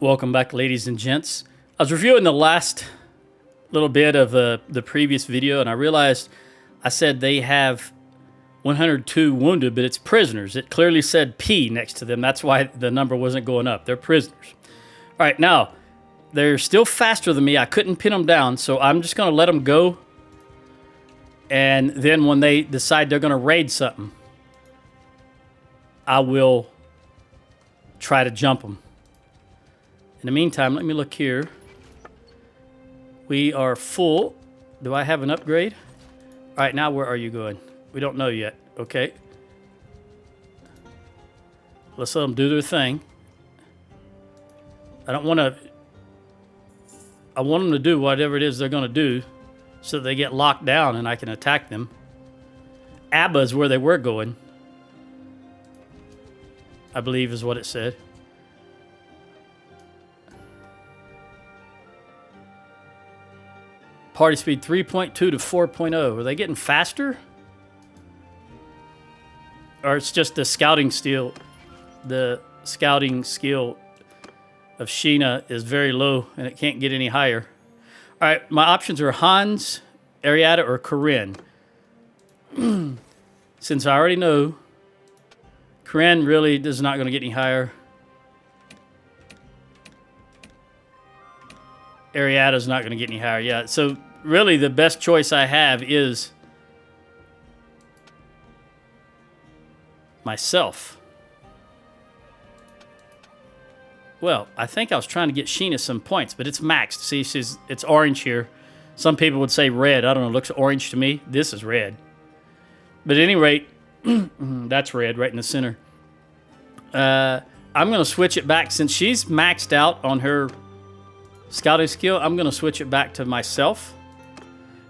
Welcome back, ladies and gents. I was reviewing the last little bit of the previous video, and I realized I said they have 102 wounded, but it's prisoners. It clearly said P next to them. That's why the number wasn't going up. They're prisoners. All right, now, they're still faster than me. I couldn't pin them down, so I'm just going to let them go. And then when they decide they're going to raid something, I will try to jump them. In the meantime, let me look here. We are full. Do I have an upgrade? All right, now where are you going? We don't know yet. Okay. Let's let them do their thing. I don't want to... I want them to do whatever it is they're going to do so that they get locked down and I can attack them. Abba is where they were going, I believe is what it said. Party speed 3.2 to 4.0. Are they getting faster? Or it's just the scouting skill. The scouting skill of Sheena is very low and it can't get any higher. All right, my options are Hans, Ariada, or Corinne. Since I already know Corinne really is not going to get any higher. Ariada's not going to get any higher. Yeah, so really the best choice I have is myself. Well, I think I was trying to get Sheena some points, but it's maxed. See, it's orange here. Some people would say red. I don't know, it looks orange to me. This is red. But at any rate, that's red right in the center. I'm going to switch it back. Since she's maxed out on her scouting skill, I'm going to switch it back to myself.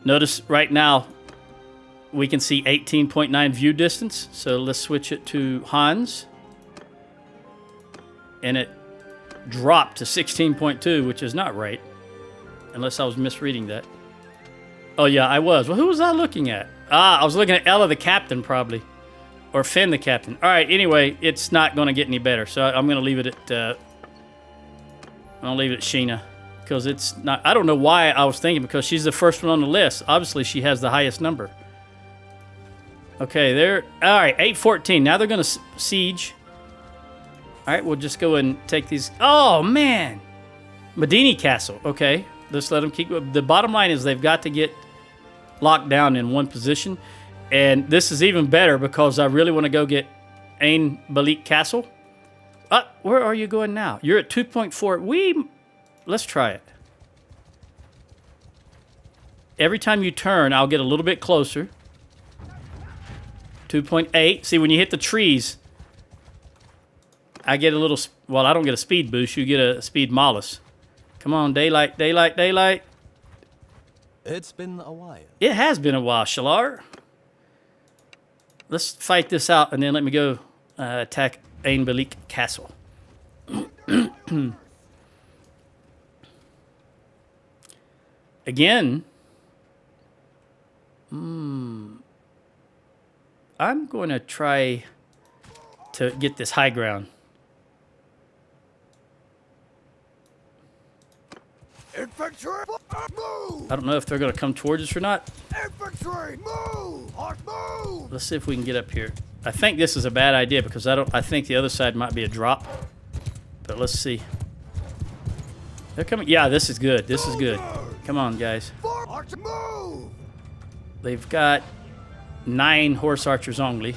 Notice right now we can see 18.9 view distance. So let's switch it to Hans. And it dropped to 16.2, which is not right. Unless I was misreading that. Oh, yeah, I was. Well, who was I looking at? I was looking at Ella the captain, probably. Or Finn the captain. All right, anyway, it's not going to get any better. So I'm going to leave it at... I'm going to leave it at Sheena. Because it's not... I don't know why I was thinking, because she's the first one on the list. Obviously, she has the highest number. Okay, there... All right, 814. Now they're going to siege. All right, we'll just go and take these... Oh, man! Medini Castle. Okay, let's let them keep... The bottom line is they've got to get locked down in one position. And this is even better because I really want to go get Ain Balik Castle. Where are you going now? You're at 2.4. Let's try it. Every time you turn, I'll get a little bit closer. 2.8. See, when you hit the trees, I get a little... Well, I don't get a speed boost. You get a speed mollusk. Come on, daylight, daylight, daylight. It's been a while. It has been a while, Shalar. Let's fight this out, and then let me go attack Ain Balik Castle. Again, I'm going to try to get this high ground. Infantry, move! I don't know if they're going to come towards us or not. Infantry, move! Move! Let's see if we can get up here. I think this is a bad idea because I think the other side might be a drop. But let's see. They're coming. Yeah, this is good. This is good. Come on, guys. Move! They've got 9 horse archers only.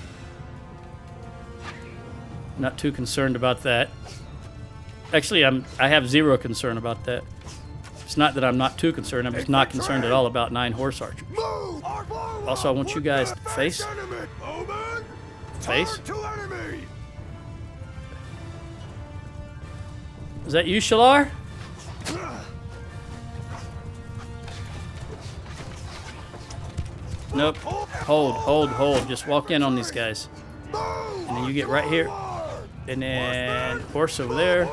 Not too concerned about that. Actually, I have 0 concern about that. It's not that I'm not too concerned. I'm just not concerned at all about 9 horse archers. Also, I want you guys to face. Face. Is that you, Shalar? Nope. Hold. Just walk in on these guys. And then you get right here. And then horse over there.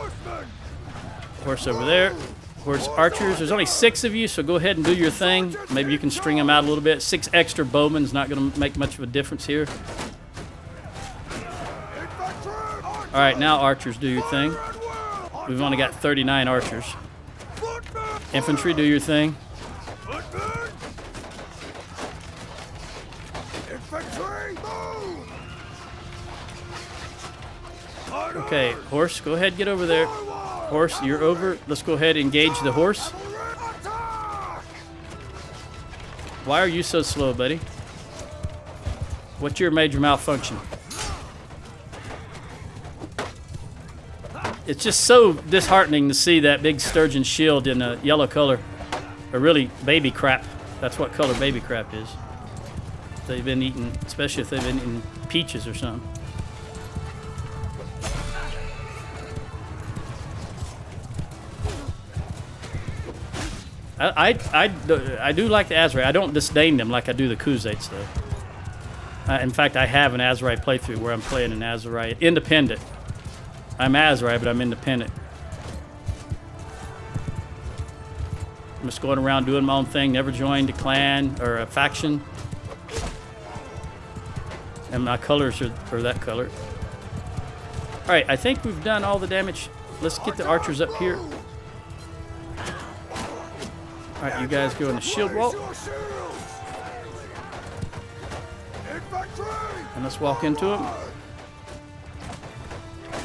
Horse over there. Horse archers. There's only 6 of you, so go ahead and do your thing. Maybe you can string them out a little bit. 6 extra bowmen is not going to make much of a difference here. All right, now archers, do your thing. We've only got 39 archers. Footman! Infantry, do your thing. Footman! Infantry, move! Okay, horse, go ahead, get over there. Horse, you're over. Let's go ahead and engage the horse. Attack! Why are you so slow, buddy? What's your major malfunction? It's just so disheartening to see that big sturgeon shield in a yellow color. Or really, baby crap. That's what color baby crap is. They've been eating, especially if they've been eating peaches or something. I do like the Azrai. I don't disdain them like I do the Khuzaits, though. In fact, I have an Azrai playthrough where I'm playing an Azrai independent. I'm Azrai, but I'm independent. I'm just going around doing my own thing, never joined a clan or a faction. And my colors are that color. All right, I think we've done all the damage. Let's get the archers up here. All right, you guys go in the shield wall. And let's walk into them.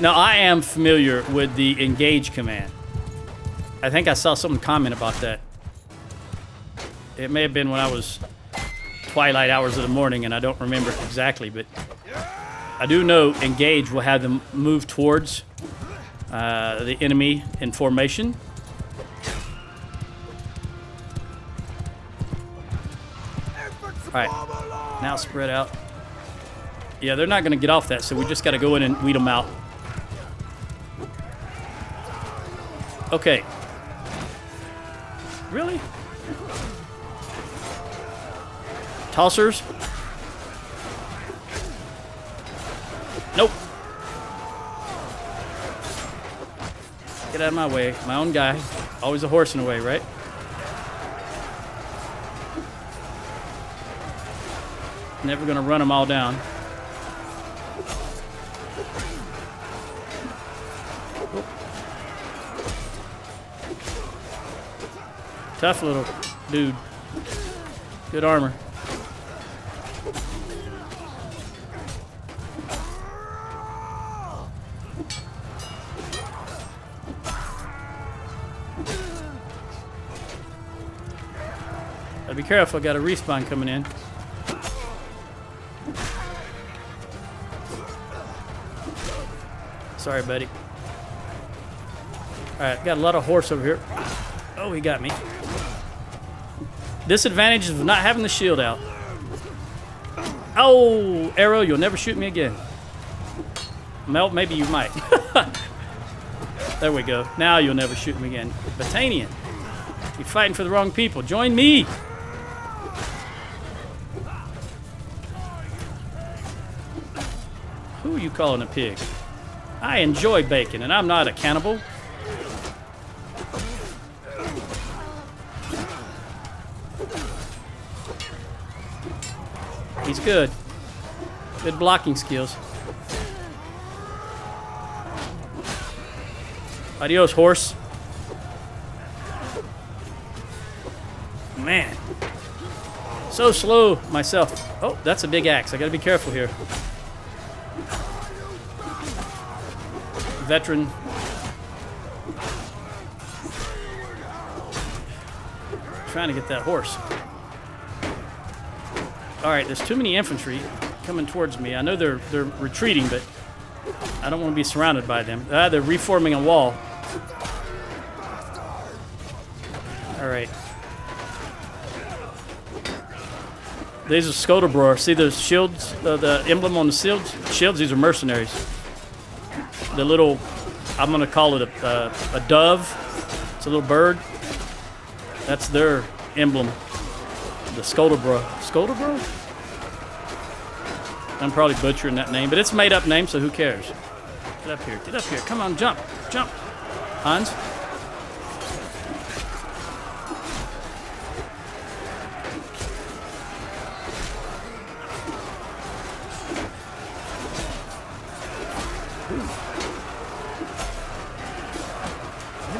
Now, I am familiar with the engage command. I think I saw someone comment about that. It may have been when I was twilight hours of the morning, and I don't remember exactly, but I do know engage will have them move towards the enemy in formation. All right, now spread out. Yeah, they're not going to get off that, so we just got to go in and weed them out. Okay. Really? Tossers? Nope. Get out of my way. My own guy. Always a horse in the way, right? Never gonna run them all down. Oh. Tough little dude. Good armor. Gotta be careful, got a respawn coming in. Sorry, buddy. Alright, got a lot of horse over here. Oh, he got me. Disadvantage of not having the shield out. Oh, arrow, you'll never shoot me again. Well, maybe you might. There we go. Now you'll never shoot me again. Battanian, you're fighting for the wrong people. Join me. Who are you calling a pig? I enjoy bacon, and I'm not a cannibal. He's good. Good blocking skills. Adios, horse. Man. So slow myself. Oh, that's a big axe. I gotta be careful here. Veteran. Trying to get that horse. All right, there's too many infantry coming towards me. I know they're retreating, but I don't want to be surrounded by them. They're reforming a wall. All right. These are Skodabroer. See the shields, the emblem on the shields? Shields, these are mercenaries. The little, I'm going to call it a dove. It's a little bird. That's their emblem. The Skodabroer. Skodabroer? I'm probably butchering that name, but it's a made-up name, so who cares? Get up here. Get up here. Come on, jump. Jump. Hans?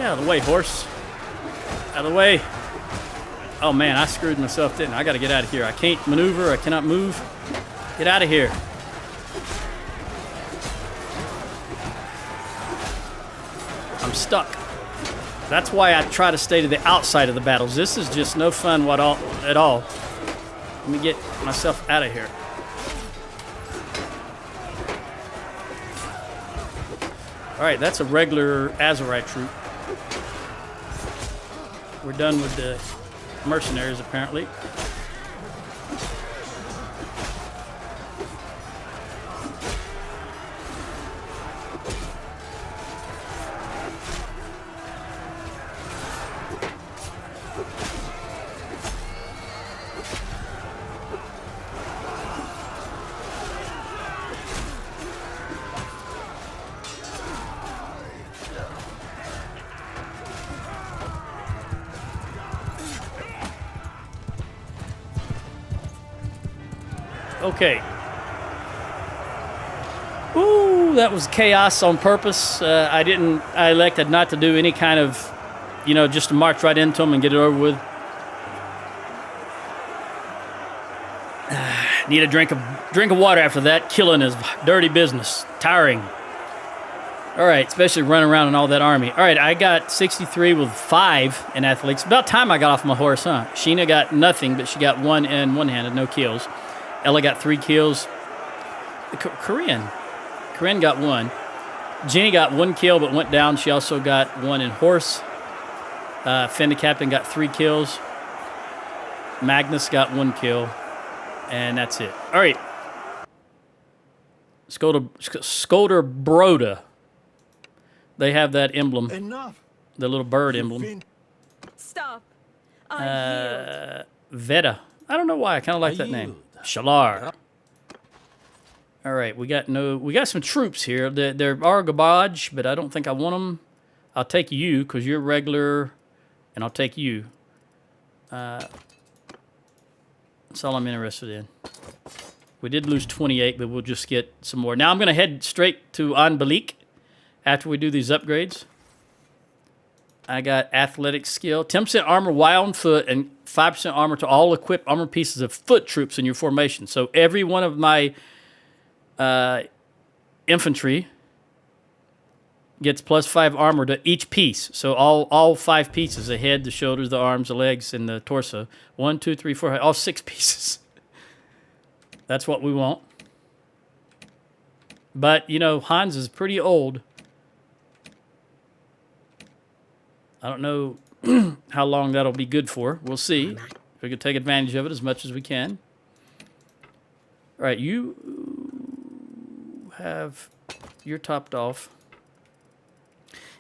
Get out of the way, horse. Out of the way. Oh man, I screwed myself, didn't I? I gotta get out of here. I can't maneuver, I cannot move. Get out of here. I'm stuck. That's why I try to stay to the outside of the battles. This is just no fun at all. Let me get myself out of here. All right, that's a regular Azerite troop. We're done with the mercenaries, apparently. Okay. Ooh, that was chaos on purpose. I elected not to do any kind of, just to march right into them and get it over with. Need a drink of water after that. Killing is dirty business. Tiring. All right, especially running around in all that army. All right, I got 63 with 5 in athletics. About time I got off my horse, huh? Sheena got nothing, but she got 1 in one-handed, no kills. Ella got 3 kills. Corinne got 1. Jenny got 1 kill but went down. She also got 1 in horse. Finn the captain got 3 kills. Magnus got 1 kill. And that's it. All right. Skolder Broda. They have that emblem. Enough. The little bird emblem. Stop. I yield. Veda. I don't know why. I kind of like that name. Shalar. All right, we got some troops here. They're our garbage, but I don't think I want them. I'll take you because you're regular, and I'll take you. That's all I'm interested in. We did lose 28, but we'll just get some more. Now I'm going to head straight to Anbalik after we do these upgrades. I got athletic skill, 10% armor while on foot, and 5% armor to all equipped armor pieces of foot troops in your formation. So every one of my infantry gets +5 armor to each piece. So all 5 pieces, the head, the shoulders, the arms, the legs, and the torso. 1, 2, 3, 4, all 6 pieces. That's what we want. But, Hans is pretty old. I don't know how long that'll be good for. We'll see. We can take advantage of it as much as we can. All right, you're topped off.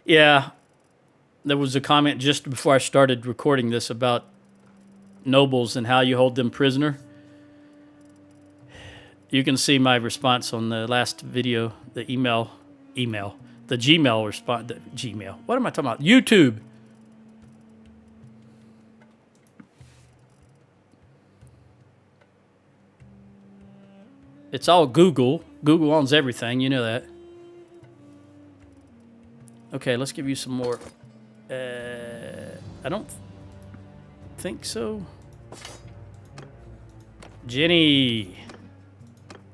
Yeah, there was a comment just before I started recording this about nobles and how you hold them prisoner. You can see my response on the last video, the Gmail response. Gmail. What am I talking about? YouTube. It's all Google. Google owns everything. You know that. Okay, let's give you some more. I don't think so. Jenny.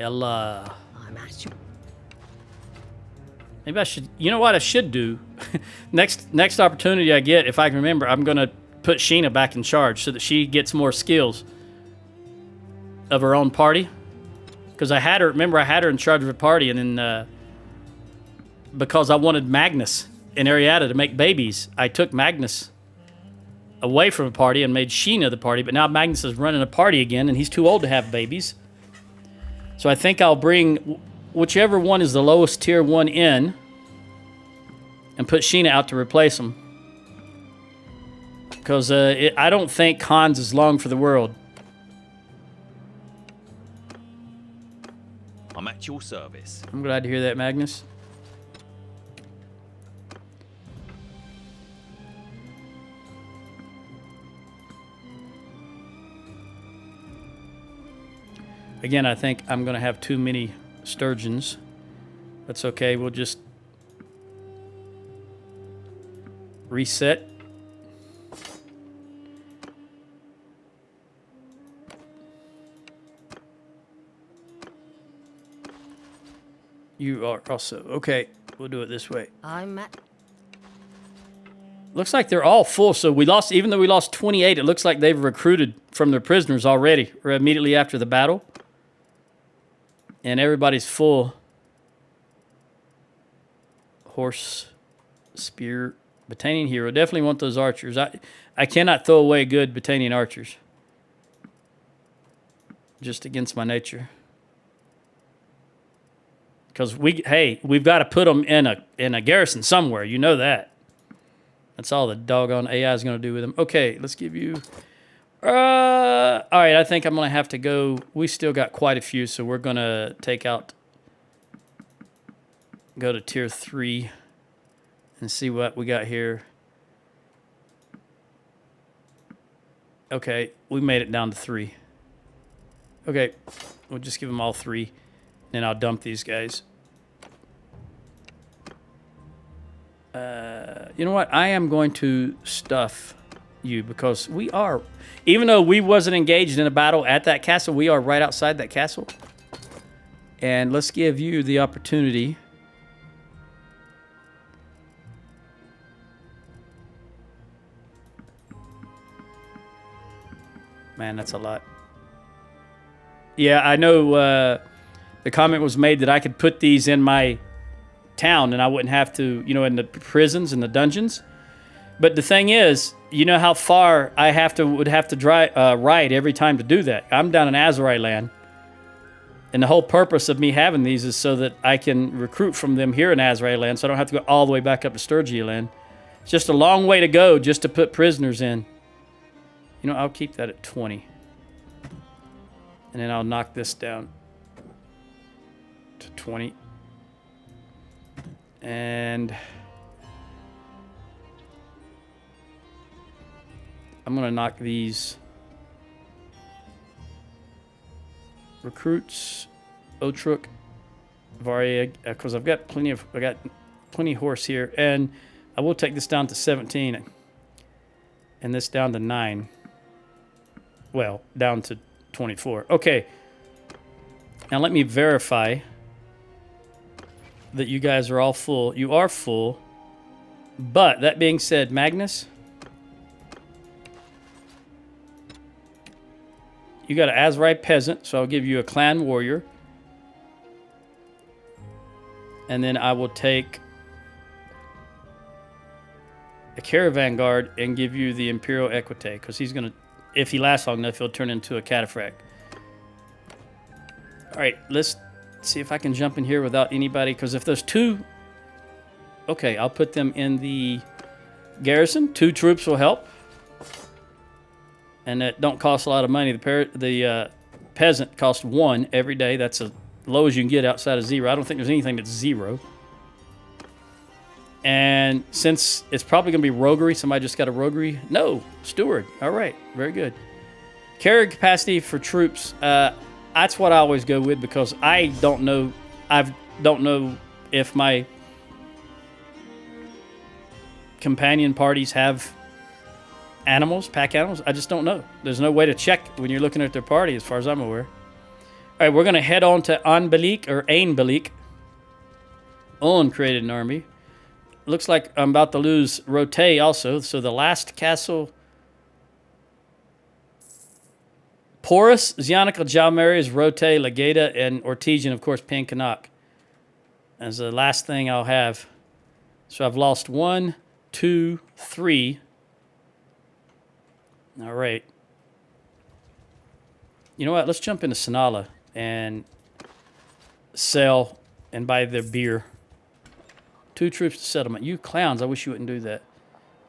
Ella. Maybe I should. You know what I should do? Next opportunity I get, if I can remember, I'm going to put Sheena back in charge so that she gets more skills of her own party. Because I had her in charge of a party, and then because I wanted Magnus in Ariada to make babies, I took Magnus away from a party and made Sheena the party. But now Magnus is running a party again, and he's too old to have babies. So I think I'll bring whichever one is the lowest tier one in and put Sheena out to replace him. Because I don't think Hans is long for the world. I'm at your service. I'm glad to hear that, Magnus. Again, I think I'm going to have too many Sturgians. That's okay. We'll just... Reset. You are also okay. We'll do it this way. I'm at. Looks like they're all full. So we lost, even though we lost 28, it looks like they've recruited from their prisoners already, or immediately after the battle. And everybody's full. Horse, spear, Battanian hero. Definitely want those archers. I cannot throw away good Battanian archers. Just against my nature. Because we've got to put them in a garrison somewhere. You know that. That's all the doggone AI is going to do with them. Okay, let's give you... all right, I think I'm going to have to go... We still got quite a few, so we're going to take out... Go to tier 3 and see what we got here. Okay, we made it down to 3. Okay, we'll just give them all 3. Then I'll dump these guys. You know what? I am going to stuff you because we are... Even though we wasn't engaged in a battle at that castle, we are right outside that castle. And let's give you the opportunity... Man, that's a lot. Yeah, I know the comment was made that I could put these in my town and I wouldn't have to, you know, in the prisons and the dungeons. But the thing is, you know how far I would have to ride every time to do that. I'm down in Azerai land. And the whole purpose of me having these is so that I can recruit from them here in Azerai land, so I don't have to go all the way back up to Sturgia land. It's just a long way to go just to put prisoners in. You know, I'll keep that at 20. And then I'll knock this down to 20. And I'm going to knock these recruits, Otruk, Varia, because I got plenty horse here. And I will take this down to 17 and this down to 9. Well, down to 24. Okay. Now let me verify that you guys are all full. You are full. But that being said, Magnus, you got an Azerai peasant, so I'll give you a clan warrior. And then I will take a caravan guard and give you the Imperial Equite, because he's going to, if he lasts long enough, he'll turn into a cataphract. All right, let's see if I can jump in here without anybody, because if there's 2... Okay, I'll put them in the garrison. 2 troops will help. And that don't cost a lot of money. The peasant costs 1 every day. That's as low as you can get outside of 0. I don't think there's anything that's 0. And since it's probably going to be roguery, somebody just got a roguery. No, steward. All right, very good. Carry capacity for troops. That's what I always go with because I don't know. I don't know if my companion parties have animals, pack animals. I just don't know. There's no way to check when you're looking at their party, as far as I'm aware. All right, we're going to head on to Anbalik or Ainbalik. On created an army. Looks like I'm about to lose Rote also. So the last castle... Porus, Zionica, Jalmerius, Rote, Legata, and Ortesian, of course, Pinkanak. As the last thing I'll have. So I've lost 1, 2, 3. All right. You know what? Let's jump into Sanala and sell and buy their beer. 2 troops to settlement. You clowns, I wish you wouldn't do that.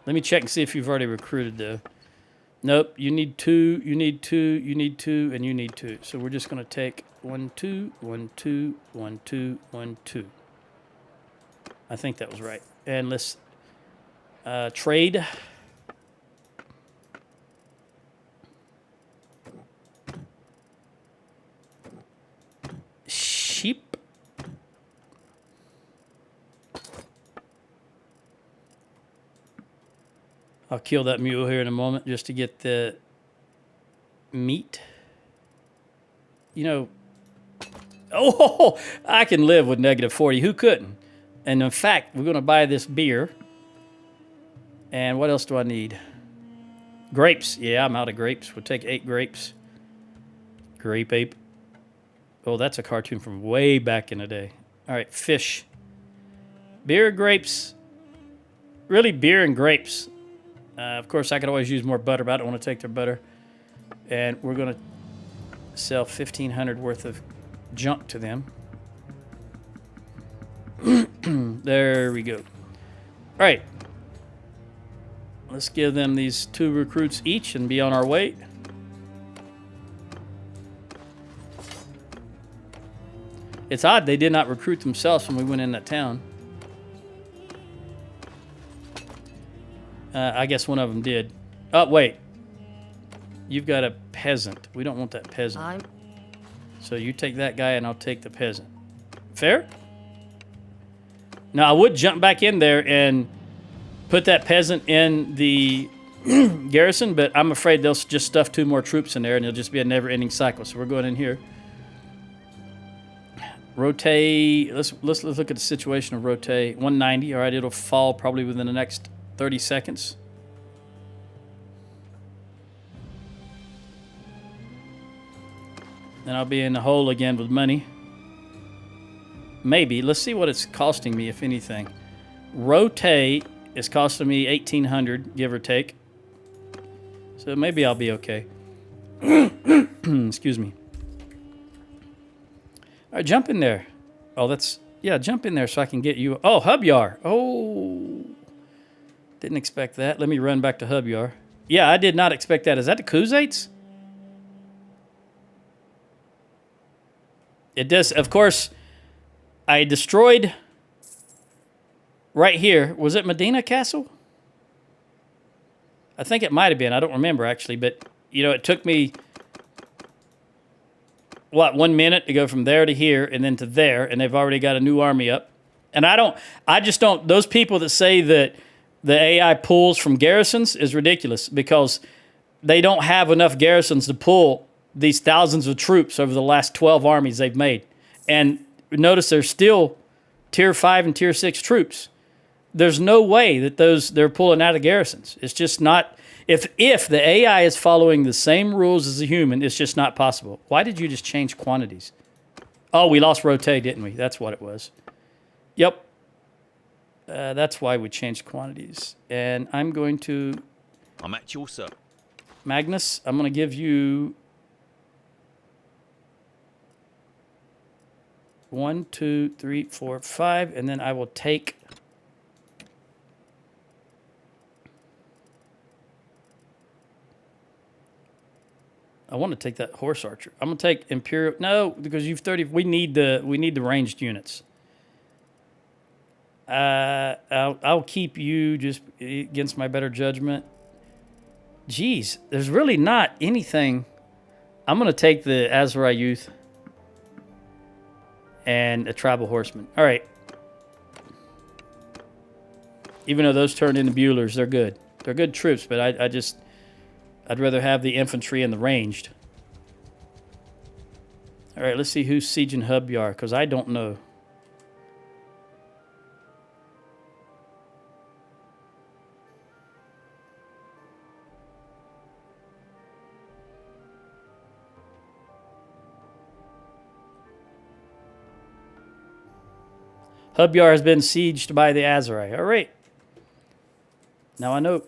Let me check and see if you've already recruited, though. Nope, you need 2, you need 2, you need 2, and you need 2. So we're just going to take 1, 2, 1, 2, 1, 2, 1, 2. I think that was right. And let's trade. Sheep. I'll kill that mule here in a moment just to get the meat. You know, oh, I can live with -40. Who couldn't? And in fact, we're going to buy this beer. And what else do I need? Grapes. Yeah, I'm out of grapes. We'll take 8 grapes. Grape ape. Oh, that's a cartoon from way back in the day. All right, fish. Beer, grapes. Really, beer and grapes. Of course, I could always use more butter, but I don't want to take their butter. And we're going to sell 1,500 worth of junk to them. There we go. All right. Let's give them these 2 recruits each and be on our way. It's odd they did not recruit themselves when we went in that town. I guess one of them did. Oh, wait. You've got a peasant. We don't want that peasant. So you take that guy and I'll take the peasant. Fair? Now, I would jump back in there and put that peasant in the garrison, but I'm afraid they'll just stuff 2 more troops in there and it'll just be a never-ending cycle. So we're going in here. Rotate. Let's look at the situation of rotate. 190. All right, it'll fall probably within the next 30 seconds. Then I'll be in the hole again with money. Maybe. Let's see what it's costing me, if anything. Rotate is costing me 1,800, give or take. So maybe I'll be okay. Excuse me. All right, jump in there. Oh, that's... Yeah, jump in there so I can get you... Oh, Hubyar. Oh. Didn't expect that. Let me run back to Hubyar. Yeah, I did not expect that. Is that the Khuzaits? It does... Of course, I destroyed... Right here. Was it Medina Castle? I think it might have been. I don't remember, actually. But, you know, it took me... What, 1 minute to go from there to here and then to there, and they've already got a new army up. And I just don't, those people that say that the AI pulls from garrisons is ridiculous because they don't have enough garrisons to pull these thousands of troops over the last 12 armies they've made. And notice there's still tier 5 and tier 6 troops. There's no way that they're pulling out of garrisons. It's just not... If the AI is following the same rules as a human, it's just not possible. Why did you just change quantities? Oh, we lost rotate, didn't we? That's what it was. Yep. That's why we changed quantities. And I'm going to... I'm at your sir. Magnus, I'm going to give you... 1, 2, 3, 4, 5, and then I will take... I want to take that horse archer. I'm gonna take Imperial. No, because you've 30. We need the ranged units. I'll keep you just against my better judgment. Geez, there's really not anything. I'm gonna take the Azurai youth and a tribal horseman. All right. Even though those turned into Buellers, they're good. They're good troops, but I'd rather have the infantry and the ranged. All right, let's see who's sieging Hubyar, because I don't know. Hubyar has been sieged by the Azurai. All right. Now I know...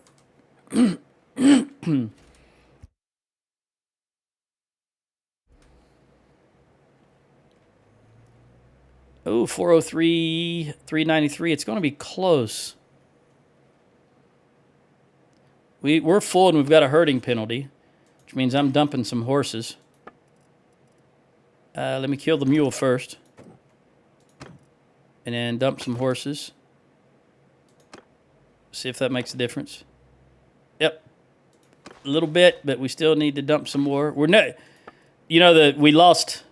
Oh, 403, 393. It's going to be close. We're full and we've got a herding penalty, which means I'm dumping some horses. Let me kill the mule first. And then dump some horses. See if that makes a difference. Yep. A little bit, but we still need to dump some more. We lost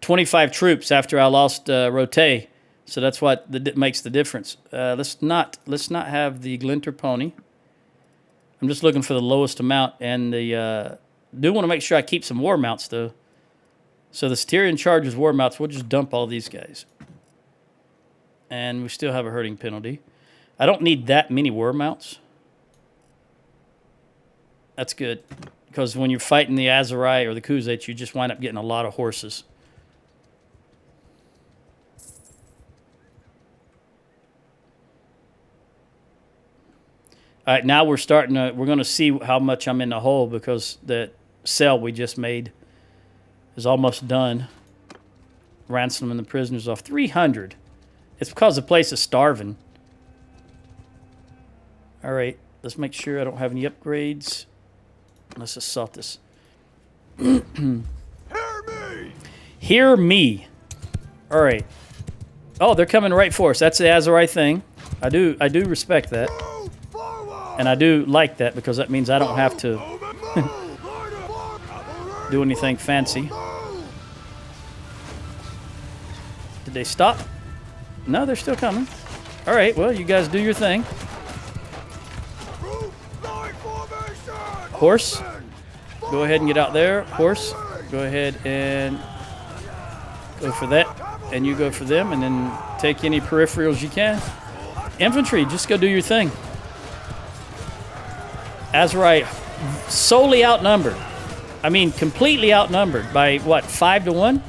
25 troops after I lost Rote, so that's what makes the difference. Let's not have the Glinter pony. I'm just looking for the lowest amount, and the do want to make sure I keep some war mounts though. So the Styrian charges war mounts. We'll just dump all these guys, and we still have a herding penalty. I don't need that many war mounts. That's good, because when you're fighting the Azurai or the Khuzaits, you just wind up getting a lot of horses. All right, now we're starting to, we're going to see how much I'm in the hole, because that cell we just made is almost done. Ransoming the prisoners off. 300. It's because the place is starving. All right, let's make sure I don't have any upgrades. Let's just salt this. Hear me! Hear me. All right. Oh, they're coming right for us. That's the Azurai thing. I do respect that. Move forward! And I do like that, because that means I don't have to do anything fancy. Did they stop? No, they're still coming. All right, well, you guys do your thing. Horse, go ahead and get out there. Horse, go ahead and go for that. And you go for them, and then take any peripherals you can. Infantry, just go do your thing. Azurai solely outnumbered. I mean, completely outnumbered by, what, 5 to 1?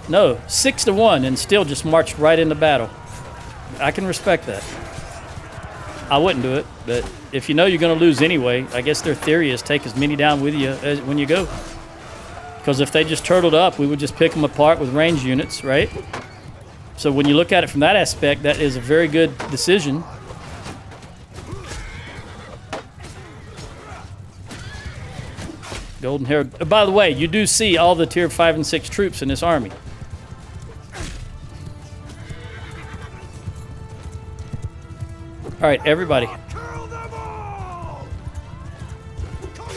No, 6 to 1, and still just marched right into battle. I can respect that. I wouldn't do it, but if you know you're going to lose anyway, I guess their theory is take as many down with you as when you go. Because if they just turtled up, we would just pick them apart with range units, right? So when you look at it from that aspect, that is a very good decision. Golden Hair. By the way, you do see all the tier 5 and 6 troops in this army. All right, everybody. Kill them all! Come on!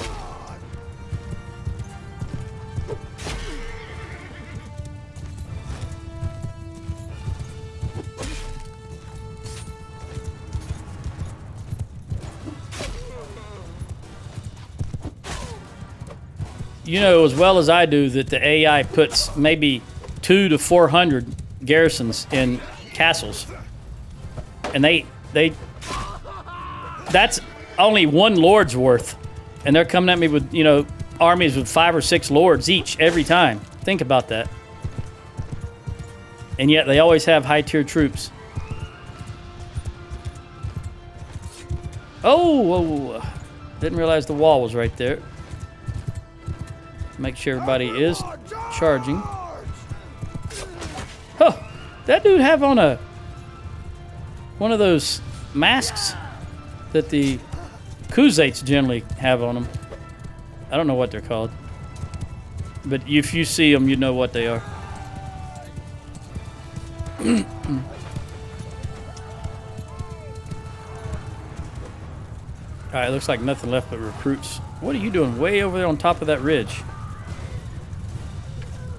You know as well as I do that the AI puts maybe 200 to 400 garrisons in castles, and they that's only one lord's worth, and they're coming at me with, you know, armies with 5 or 6 lords each every time. Think about that. And yet they always have high tier troops. Oh, didn't realize the wall was right there. Make sure everybody is charging. Oh, that dude have on one of those masks that the Khuzaits generally have on them. I don't know what they're called, but if you see them, you know what they are. All right, looks like nothing left but recruits. What are you doing way over there on top of that ridge?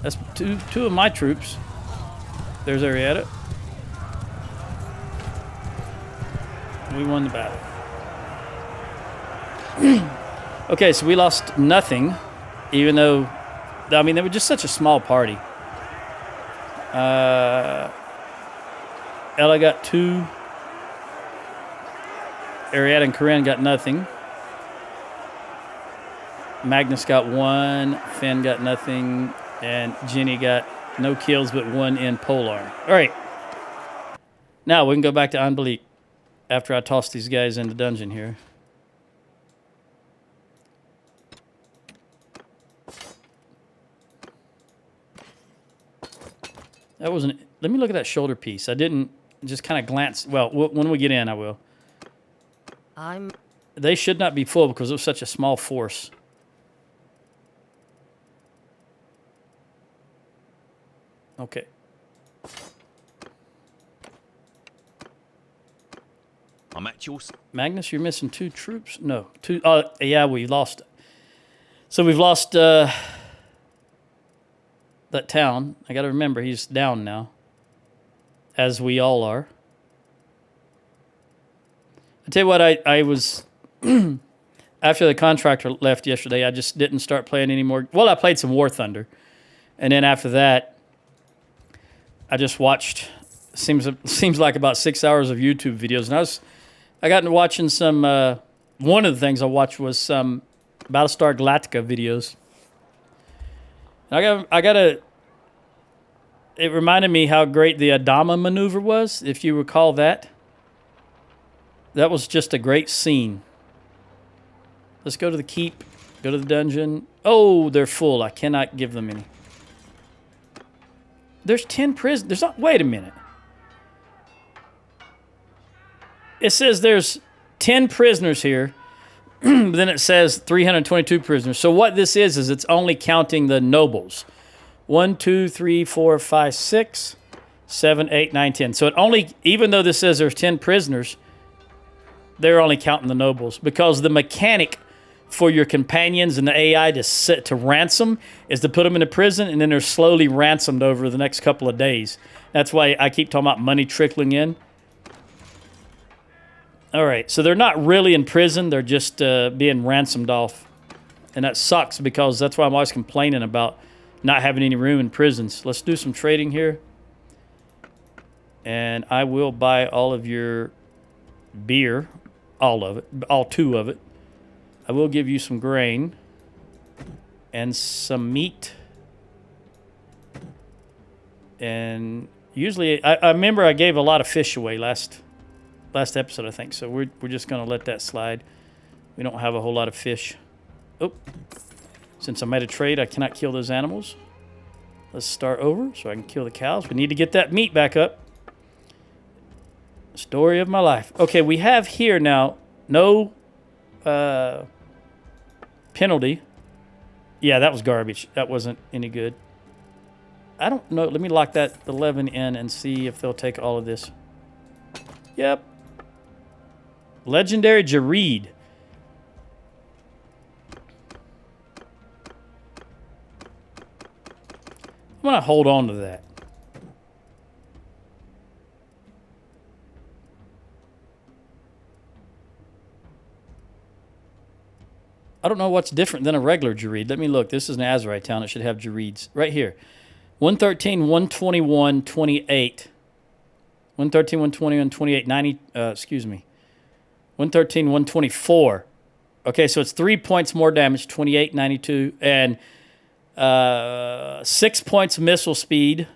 That's two of my troops. There's Arietta. We won the battle. Okay, so we lost nothing, even though, I mean, they were just such a small party. Ella got 2. Arietta and Corinne got nothing. Magnus got 1. Finn got nothing. And Jenny got no kills but 1 in polearm. All right. Now we can go back to Anbalik after I toss these guys in the dungeon here. That wasn't... Let me look at that shoulder piece. I didn't just kind of glance... Well, when we get in, I will. They should not be full because it was such a small force. Okay. I'm at yours. Magnus, you're missing 2 troops? No. 2... yeah, we lost... So we've lost... that town. I got to remember he's down now, as we all are. I tell you what, I was after the contractor left yesterday, I just didn't start playing anymore. Well, I played some War Thunder. And then after that, I just watched, seems like about 6 hours of YouTube videos. And I got into watching some, one of the things I watched was some Battlestar Galactica videos. And it reminded me how great the Adama maneuver was, if you recall that. That was just a great scene. Let's go to the keep, go to the dungeon. Oh, they're full. I cannot give them any. There's 10 prisoners. There's not. Wait a minute. It says there's 10 prisoners here. Then it says 322 prisoners. So what this is it's only counting the nobles. 1, 2, 3, 4, 5, 6, 7, 8, 9, 10. So it only, even though this says there's 10 prisoners, they're only counting the nobles because the mechanic for your companions and the AI to ransom is to put them in a prison and then they're slowly ransomed over the next couple of days. That's why I keep talking about money trickling in. All right, so they're not really in prison. They're just being ransomed off. And that sucks because that's why I'm always complaining about not having any room in prisons. Let's do some trading here. And I will buy all of your beer, all of it, all 2 of it. I will give you some grain and some meat. And usually, I remember I gave a lot of fish away last episode, I think. So we're just going to let that slide. We don't have a whole lot of fish. Oh, since I made a trade, I cannot kill those animals. Let's start over so I can kill the cows. We need to get that meat back up. Story of my life. Okay, we have here now no penalty. Yeah, that was garbage. That wasn't any good. I don't know. Let me lock that 11 in and see if they'll take all of this. Yep. Legendary Gird. I'm going to hold on to that. I don't know what's different than a regular Gird. Let me look. This is an Azerite town. It should have Girds. Right here. 113, 121, 28. 113, 121, 28, 90. Excuse me. 113, 124. Okay, so it's 3 points more damage, 28, 92. And 6 points missile speed,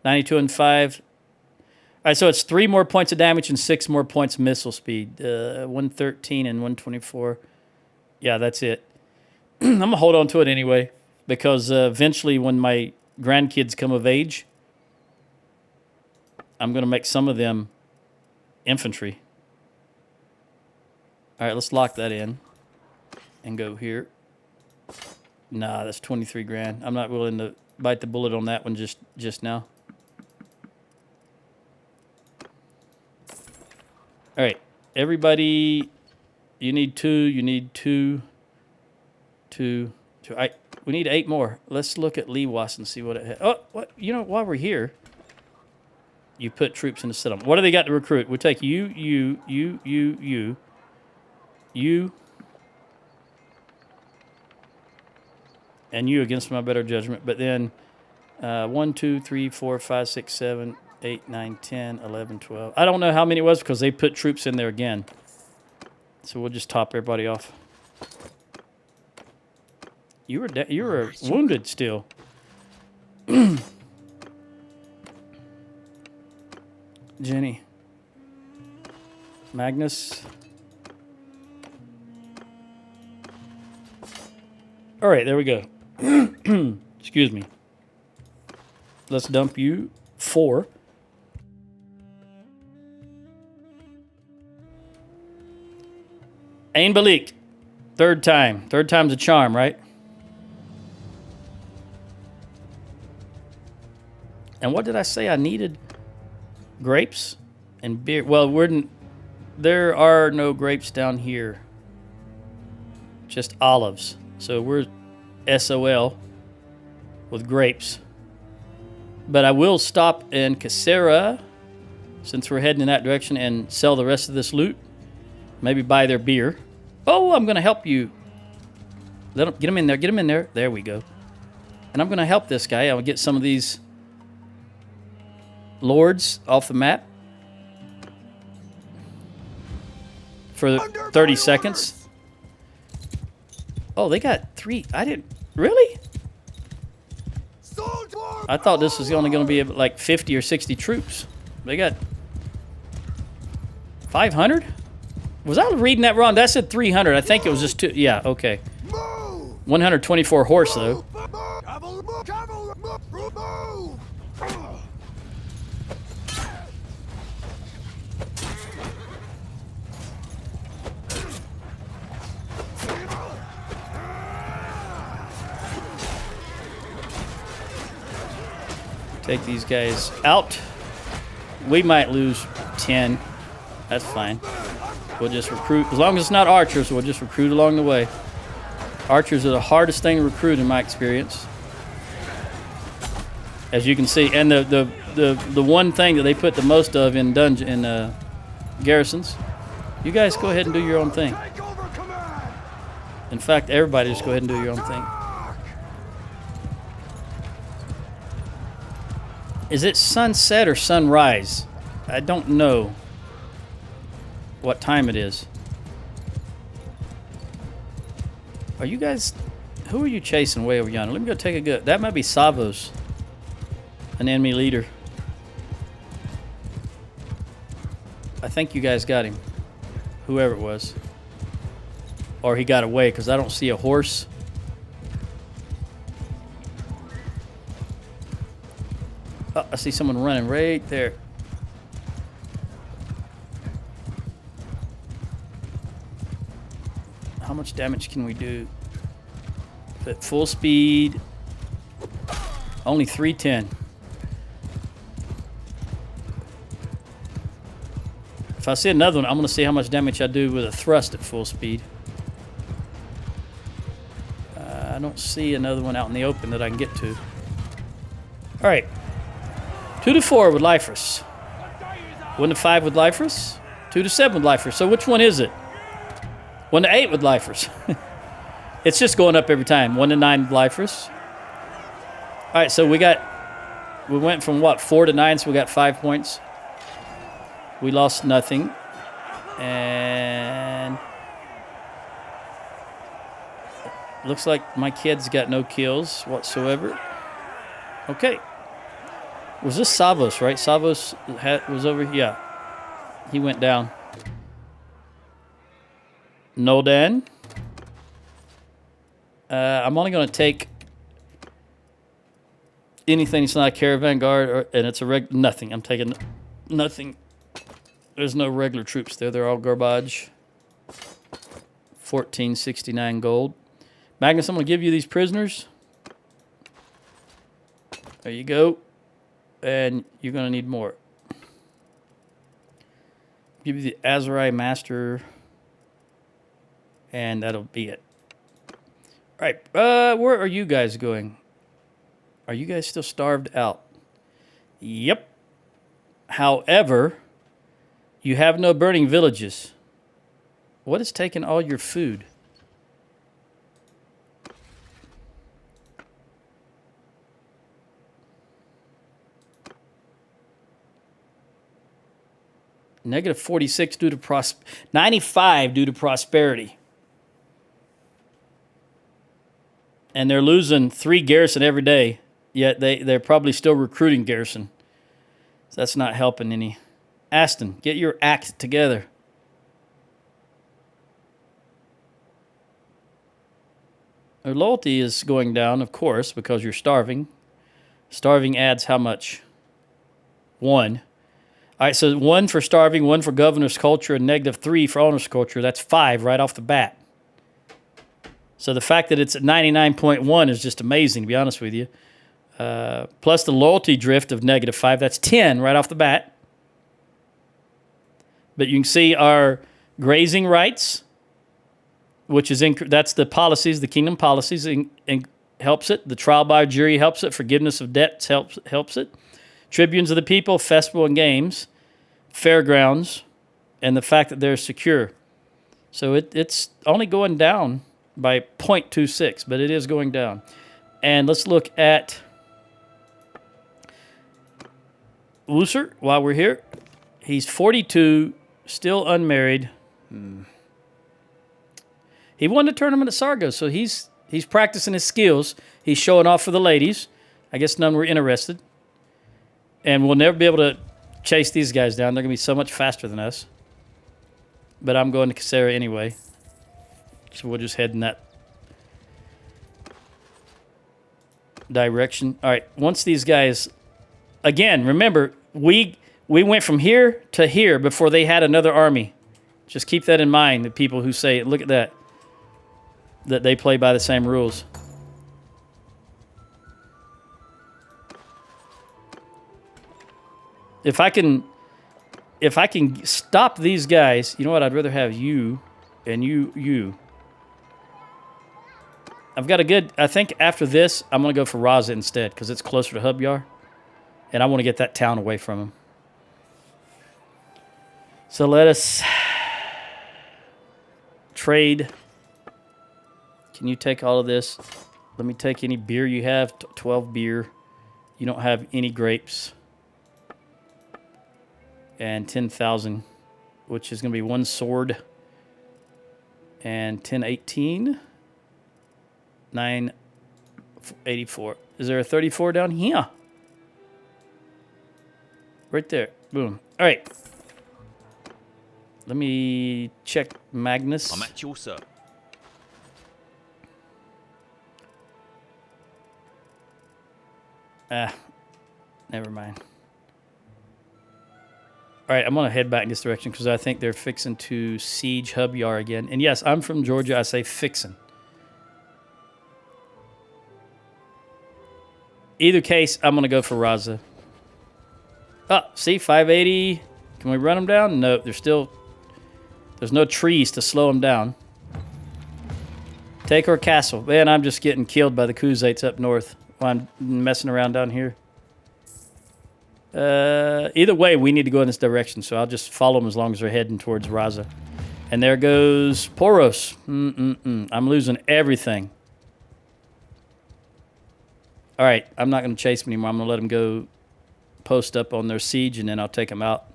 92 and 5. All right, so it's 3 more points of damage and 6 more points missile speed. 113 and 124. Yeah, that's it. I'm going to hold on to it anyway because eventually when my grandkids come of age, I'm going to make some of them infantry. All right, let's lock that in and go here. Nah, that's 23 grand. I'm not willing to bite the bullet on that one just now. All right, everybody, you need 2. You need 2. We need 8 more. Let's look at Lewas and see what it has. Oh, what? You know, while we're here, you put troops in the settlement. What do they got to recruit? We'll take you, and you against my better judgment. But then 1, 2, 3, 4, 5, 6, 7, 8, 9, 10, 11, 12. I don't know how many it was because they put troops in there again. So we'll just top everybody off. You were wounded still. Jenny. Magnus. All right, there we go. Excuse me. Let's dump you 4. Ain Balik. Third time. Third time's a charm, right? And what did I say I needed? Grapes and beer. Well, there are no grapes down here. Just olives. So we're SOL with grapes. But I will stop in Cassera, since we're heading in that direction, and sell the rest of this loot. Maybe buy their beer. Oh, I'm going to help you. Get him in there. Get him in there. There we go. And I'm going to help this guy. I'll get some of these lords off the map for 30 seconds. Oh, they got 3. I didn't... Really? I thought this was only going to be like 50 or 60 troops. They got 500? Was I reading that wrong? That said 300. I think it was just 2. Yeah, okay. 124 horse, though. Take these guys out. We might lose 10. That's fine. We'll just recruit. As long as it's not archers, we'll just recruit along the way. Archers are the hardest thing to recruit in my experience. As you can see. And the one thing that they put the most of in garrisons. You guys go ahead and do your own thing. In fact, everybody just go ahead and do your own thing. Is it sunset or sunrise? I don't know what time it is. Are you guys... Who are you chasing way over yonder? Let me go take a good... That might be Savos. An enemy leader. I think you guys got him. Whoever it was. Or he got away, because I don't see a horse. Oh, I see someone running right there. How much damage can we do? At full speed, only 310. If I see another one, I'm going to see how much damage I do with a thrust at full speed. I don't see another one out in the open that I can get to. All right. 2 to 4 with Lifers. 1 to 5 with Lifers. 2 to 7 with Lifers. So which one is it? 1 to 8 with Lifers. It's just going up every time. 1 to 9 with Lifers. All right, so we went from what, 4 to 9, so we got 5 points. We lost nothing. And looks like my kid's got no kills whatsoever. Okay. Was this Savos, right? Savos was over here. Yeah. He went down. Nodan. I'm only going to take anything that's not a caravan guard, and it's a nothing. I'm taking nothing. There's no regular troops there. They're all garbage. 1469 gold. Magnus, I'm going to give you these prisoners. There you go. And you're going to need more. Give you the Azurai Master. And that'll be it. All right. Where are you guys going? Are you guys still starved out? Yep. However, you have no burning villages. What is taking all your food? Negative 46 due to 95 due to prosperity. And they're losing 3 garrison every day, yet they're probably still recruiting garrison. So that's not helping any. Aston, get your act together. Their loyalty is going down, of course, because you're starving. Starving adds how much? 1. All right, so 1 for starving, 1 for governor's culture, and negative 3 for owner's culture. That's 5 right off the bat. So the fact that it's at 99.1 is just amazing, to be honest with you. Plus the loyalty drift of negative 5, that's 10 right off the bat. But you can see our grazing rights, which is that's the policies, the kingdom policies, and helps it. The trial by jury helps it. Forgiveness of debts helps it. Tribunes of the people, festival and games, fairgrounds, and the fact that they're secure. So it's only going down by 0.26, but it is going down. And let's look at Wooser while we're here. He's 42, still unmarried. He won the tournament at Sargo, so he's practicing his skills. He's showing off for the ladies. I guess none were interested. And we'll never be able to chase these guys down. They're going to be so much faster than us. But I'm going to Casera anyway. So we'll just head in that direction. All right, once these guys... Again, remember, we went from here to here before they had another army. Just keep that in mind, the people who say, look at that, that they play by the same rules. If I can stop these guys, you know what? I'd rather have you and you. I've got a good... I think after this, I'm going to go for Raza instead because it's closer to Hubyar. And I want to get that town away from him. So let us trade. Can you take all of this? Let me take any beer you have. 12 beer. You don't have any grapes. And 10,000, which is going to be 1 sword. And 1018. 984. Is there a 34 down here? Right there. Boom. All right. Let me check Magnus. I'm at your service. Never mind. All right, I'm going to head back in this direction because I think they're fixing to siege Hubyar again. And yes, I'm from Georgia. I say fixing. Either case, I'm going to go for Raza. Oh, see, 580. Can we run them down? No, there's no trees to slow them down. Take our castle. Man, I'm just getting killed by the Khuzaits up north while I'm messing around down here. Either way, we need to go in this direction, so I'll just follow them as long as they're heading towards Raza. And there goes Poros. I'm losing everything. All right, I'm not going to chase them anymore. I'm going to let them go post up on their siege, and then I'll take them out.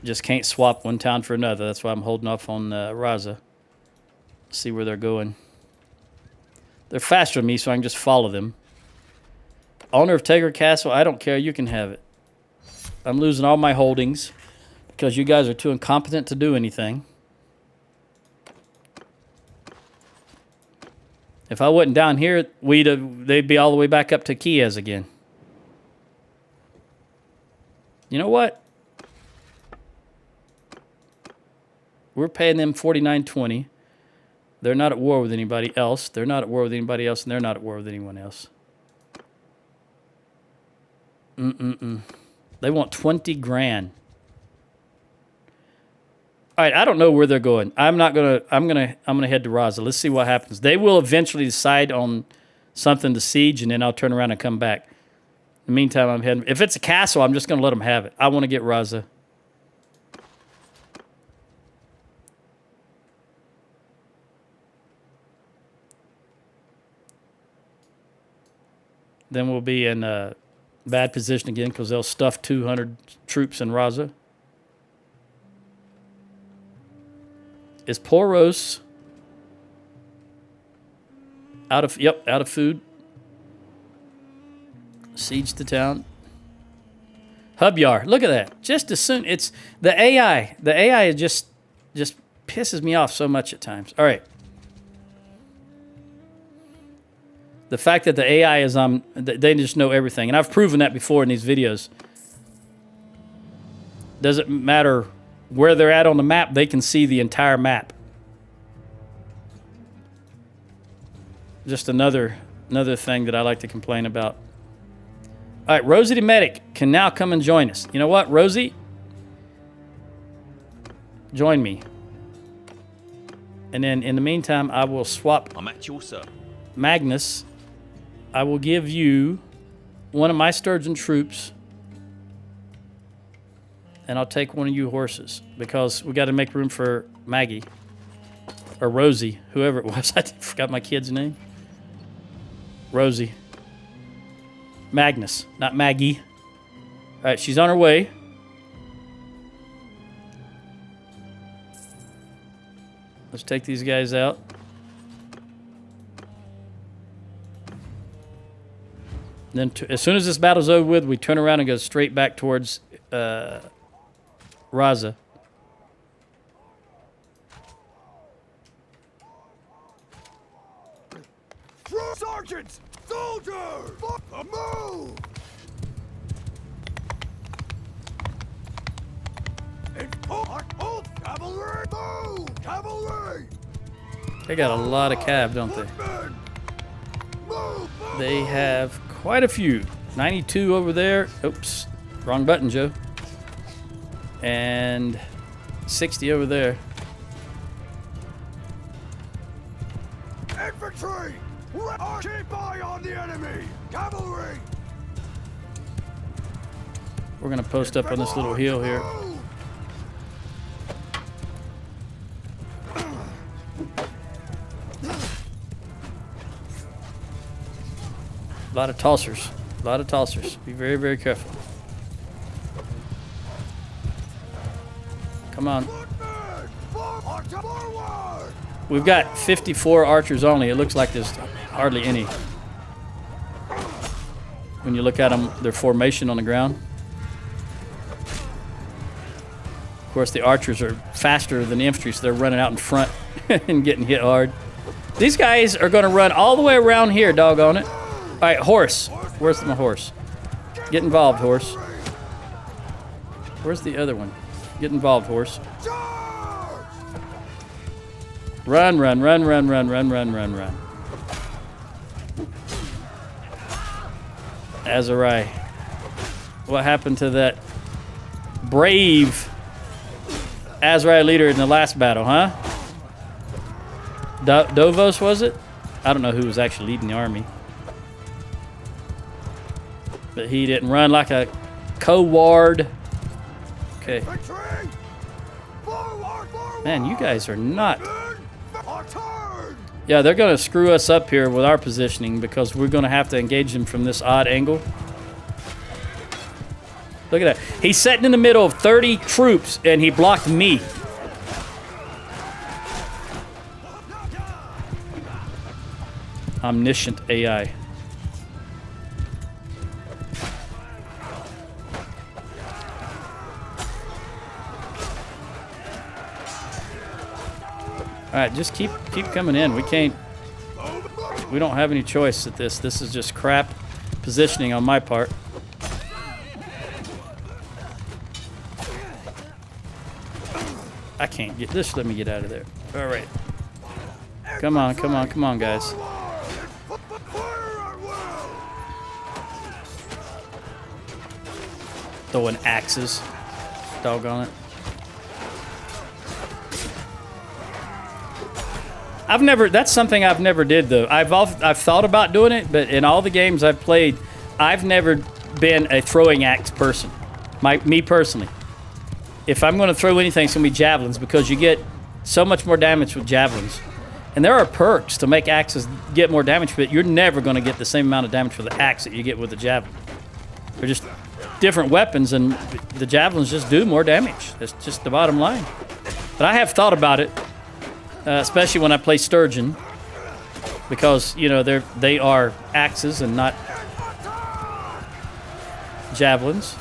Just can't swap one town for another. That's why I'm holding off on Raza. See where they're going. They're faster than me, so I can just follow them. Owner of Tegar Castle, I don't care. You can have it. I'm losing all my holdings because you guys are too incompetent to do anything. If I wasn't down here, they'd be all the way back up to Kiev again. You know what? We're paying them $49.20. They're not at war with anybody else. They're not at war with anybody else, and they're not at war with anyone else. They want 20 grand. All right, I don't know where they're going. I'm gonna head to Raza. Let's see what happens. They will eventually decide on something to siege, and then I'll turn around and come back. In the meantime, I'm heading. If it's a castle, I'm just gonna let them have it. I want to get Raza. Then we'll be in a bad position again because they'll stuff 200 troops in Raza. Is Poros out of... Yep, out of food. Siege the town. Hubyar, look at that. Just as soon... It's the AI. The AI just pisses me off so much at times. All right. The fact that the AI is on... They just know everything. And I've proven that before in these videos. Doesn't matter where they're at on the map, they can see the entire map. Just another thing that I like to complain about. All right, Rosie the Medic can now come and join us. You know what, Rosie? Join me. And then in the meantime, I will swap I'm at your service. Magnus. I will give you one of my Sturgian troops. And I'll take one of you horses because we got to make room for Maggie or Rosie, whoever it was. I forgot my kid's name. Rosie. Magnus, not Maggie. All right, she's on her way. Let's take these guys out. Then, as soon as this battle's over with, we turn around and go straight back towards Raza. Sergeants! Soldiers! Move! Cavalry! Move! Cavalry! They got a lot of cav, don't they? Footmen! Move! They have quite a few. 92 over there. Oops. Wrong button, Joe. And 60 over there. Infantry! Keep eye on the enemy! Cavalry! We're going to post up on this little hill here. Move! A lot of tossers. A lot of tossers. Be very, very careful. Come on. Footmen! Forward! We've got 54 archers only. It looks like there's hardly any. When you look at them, their formation on the ground. Of course, the archers are faster than the infantry, so they're running out in front and getting hit hard. These guys are going to run all the way around here, doggone it. All right, horse. Where's my horse? Get involved, horse. Where's the other one? Get involved, horse. Charge! Run, run, run, run, run, run, run, run, run. Azarai. What happened to that brave Azarai leader in the last battle, huh? Dovos, was it? I don't know who was actually leading the army. But he didn't run like a coward. Okay. Infantry! Forward! Forward! Man, you guys are not... Turn! Yeah, they're going to screw us up here with our positioning because we're going to have to engage them from this odd angle. Look at that. He's sitting in the middle of 30 troops, and he blocked me. Omniscient AI. All right, just keep coming in. We don't have any choice at this. This is just crap positioning on my part. I can't get this. Let me get out of there. All right. Come on, come on, come on, guys. Fire at will! Throwing axes. Doggone it. That's something I've never did though. I've thought about doing it, but in all the games I've played, I've never been a throwing axe person. Me personally. If I'm going to throw anything, it's going to be javelins because you get so much more damage with javelins. And there are perks to make axes get more damage, but you're never going to get the same amount of damage with the axe that you get with the javelin. They're just different weapons, and the javelins just do more damage. That's just the bottom line. But I have thought about it. Especially when I play Sturgeon, because you know they are axes and not javelins.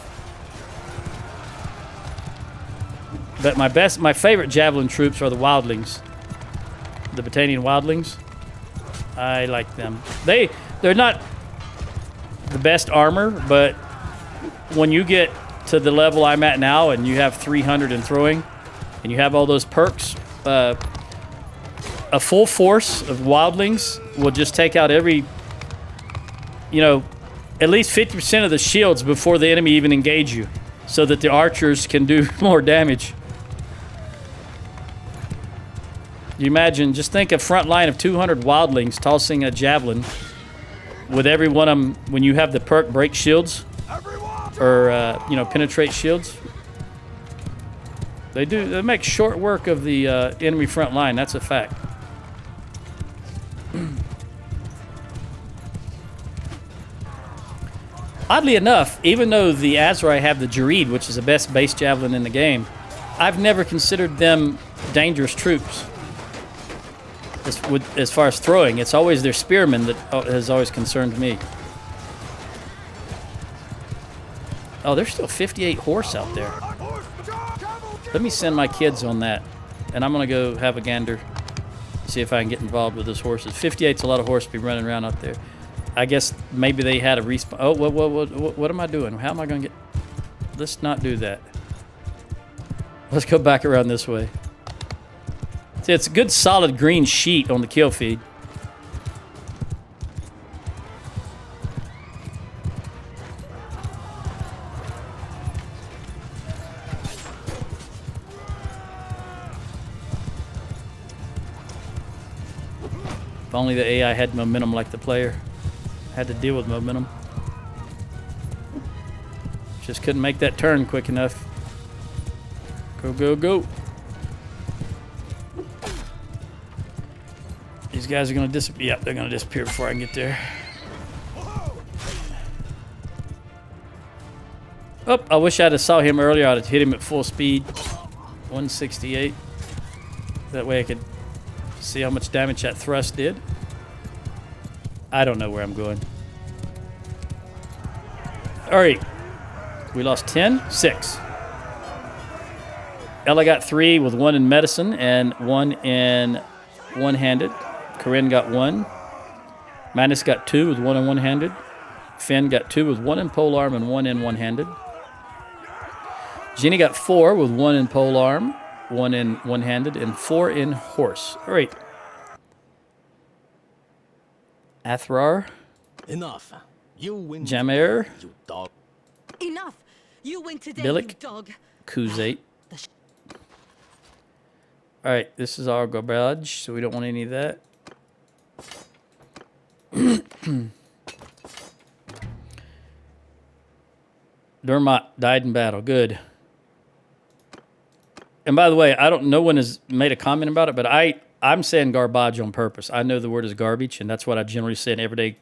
But my favorite javelin troops are the wildlings, the Battanian wildlings. I like them. They're not the best armor, but when you get to the level I'm at now, and you have 300 in throwing, and you have all those perks. A full force of wildlings will just take out every, at least 50% of the shields before the enemy even engage you, so that the archers can do more damage. You imagine, just think a front line of 200 wildlings tossing a javelin with every one of them when you have the perk break shields or, penetrate shields. They do. They make short work of the enemy front line. That's a fact. Oddly enough, even though the Azrai have the Gird, which is the best base javelin in the game, I've never considered them dangerous troops. As far as throwing, it's always their spearmen that has always concerned me. Oh, there's still 58 horse out there. Let me send my kids on that, and I'm gonna go have a gander, see if I can get involved with those horses. 58's a lot of horse to be running around out there. I guess maybe they had a respawn. Oh, what am I doing? How am I gonna get? Let's not do that. Let's go back around this way. See, it's a good solid green sheet on the kill feed. If only the AI had momentum like the player. Had to deal with momentum. Just couldn't make that turn quick enough. Go, go, go. These guys are going to disappear. Yep, they're going to disappear before I can get there. Oh, I wish I'd have saw him earlier. I'd have hit him at full speed. 168. That way I could see how much damage that thrust did. I don't know where I'm going. All right. We lost 10. 6. Ella got 3 with 1 in medicine and 1 in one-handed. Corinne got 1. Manus got 2 with 1 in one-handed. Finn got 2 with 1 in polearm and 1 in one-handed. Jeannie got 4 with 1 in polearm, 1 in one-handed, and 4 in horse. All right. Athrar. Enough. You win. Jamir. You dog. Enough. You win today, Billick. you dog. Kuzate. All right, this is our garbage, so we don't want any of that. Dermot died in battle. Good. And by the way, no one has made a comment about it, but I'm saying garbage on purpose. I know the word is garbage, and that's what I generally say in everyday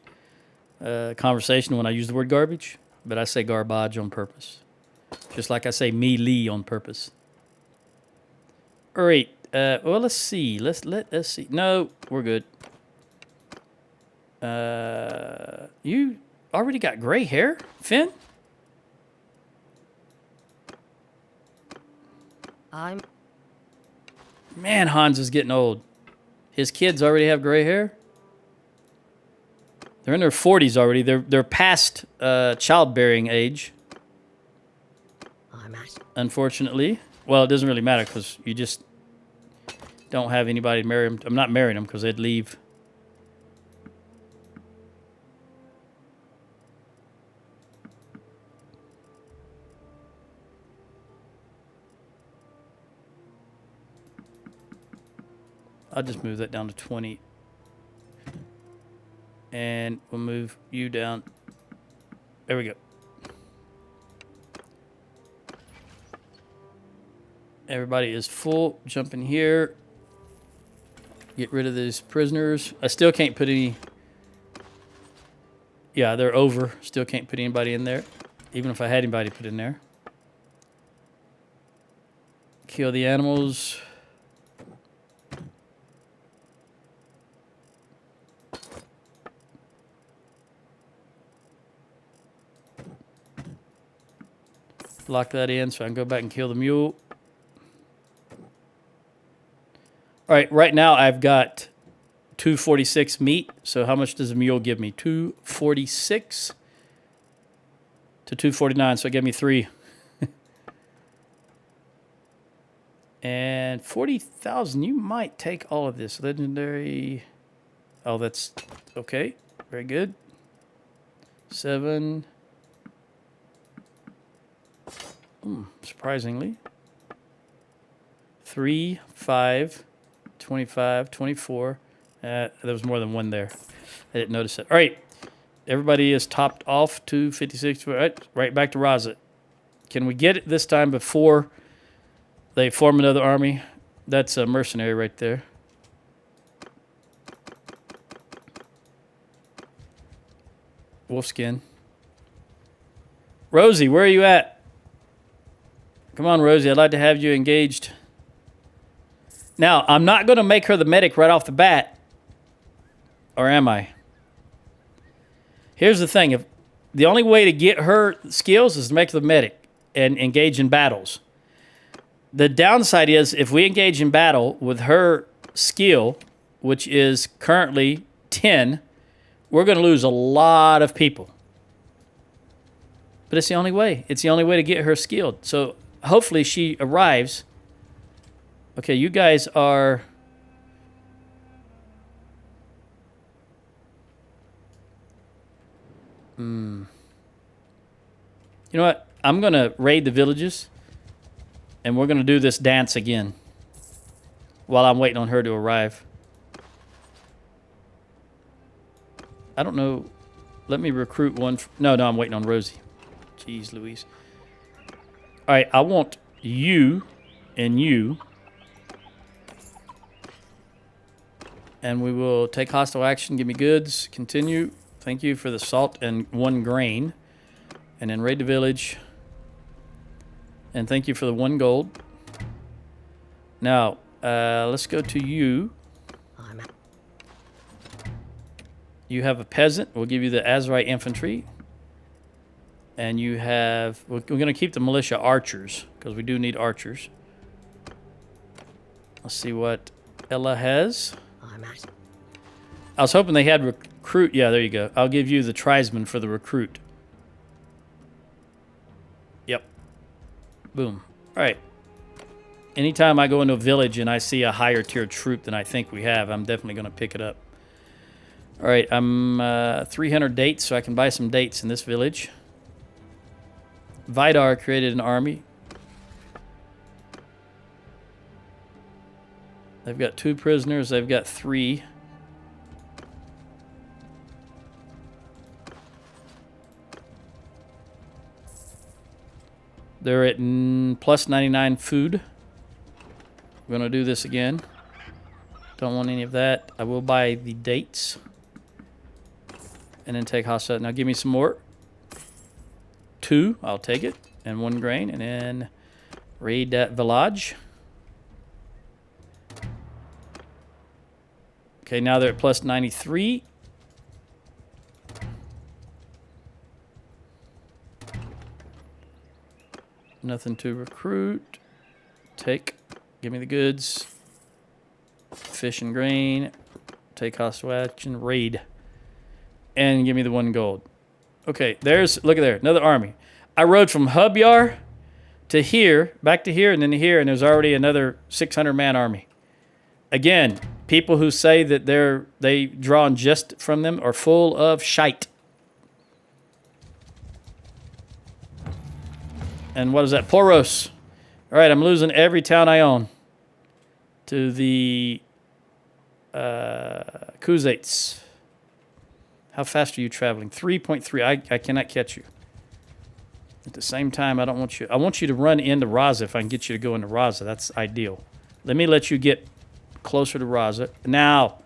conversation when I use the word garbage. But I say garbage on purpose, just like I say melee on purpose. All right. Well, let's see. Let's see. No, we're good. You already got gray hair, Finn? Man, Hans is getting old. His kids already have gray hair. They're in their 40s already. They're past childbearing age. Unfortunately. Well, it doesn't really matter because you just don't have anybody to marry them. I'm not marrying them because they'd leave. I'll just move that down to 20. And we'll move you down. There we go. Everybody is full. Jump in here. Get rid of these prisoners. I still can't put any... Yeah, they're over. Still can't put anybody in there. Even if I had anybody put in there. Kill the animals. Lock that in so I can go back and kill the mule. All right, right now I've got 246 meat. So how much does a mule give me? 246 to 249. So it gave me 3. And 40,000. You might take all of this. Legendary. Oh, that's okay. Very good. 7. Surprisingly. 3, 5, 25, 24. There was more than one there. I didn't notice it. All right. Everybody is topped off to 56. Right back to Raza. Can we get it this time before They form another army. That's a mercenary right there. Wolfskin. Rosie, where are you at? Come on, Rosie. I'd like to have you engaged. Now, I'm not going to make her the medic right off the bat. Or am I? Here's the thing. If the only way to get her skills is to make her the medic and engage in battles. The downside is if we engage in battle with her skill, which is currently 10, we're going to lose a lot of people. But it's the only way. It's the only way to get her skilled. So hopefully she arrives. Okay, you guys are... You know what? I'm going to raid the villages. And we're going to do this dance again. While I'm waiting on her to arrive. I don't know. Let me recruit one. No, I'm waiting on Rosie. Jeez Louise. All right, I want you and you. And we will take hostile action. Give me goods. Continue. Thank you for the salt and 1 grain. And then raid the village. And thank you for the 1 gold. Now, let's go to you. You have a peasant. We'll give you the Azerite infantry. And you have... We're going to keep the militia archers. Because we do need archers. Let's see what Ella has. I was hoping they had recruit. Yeah, there you go. I'll give you the tribesman for the recruit. Yep. Boom. All right. Anytime I go into a village and I see a higher tier troop than I think we have, I'm definitely going to pick it up. All right, I'm 300 dates, so I can buy some dates in this village. Vidar created an army. They've got 2 prisoners. They've got 3. They're at plus 99 food. We're going to do this again. Don't want any of that. I will buy the dates. And then take hostile. Now give me some more. 2. I'll take it. And 1 grain. And then raid that village. Okay, now they're at plus 93. Nothing to recruit. Take. Give me the goods. Fish and grain. Take hostile action. Raid. And give me the 1 gold. Okay, there's... Look at there. Another army. I rode from Hubyar to here. Back to here and then to here. And there's already another 600-man army. Again, people who say that they drawn just from them are full of shite. And what is that? Poros. All right, I'm losing every town I own to the Kuzates. How fast are you traveling? 3.3. I cannot catch you. At the same time, I don't want you. I want you to run into Raza if I can get you to go into Raza. That's ideal. Let me let you get closer to Raza. Now.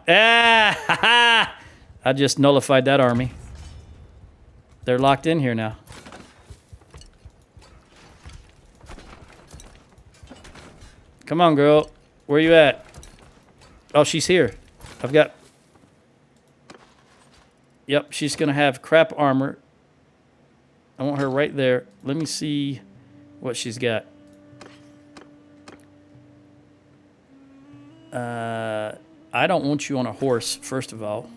Ah! I just nullified that army. They're locked in here now. Come on, girl. Where you at? Oh, she's here. I've got... Yep, she's going to have crap armor. I want her right there. Let me see what she's got. I don't want you on a horse, first of all.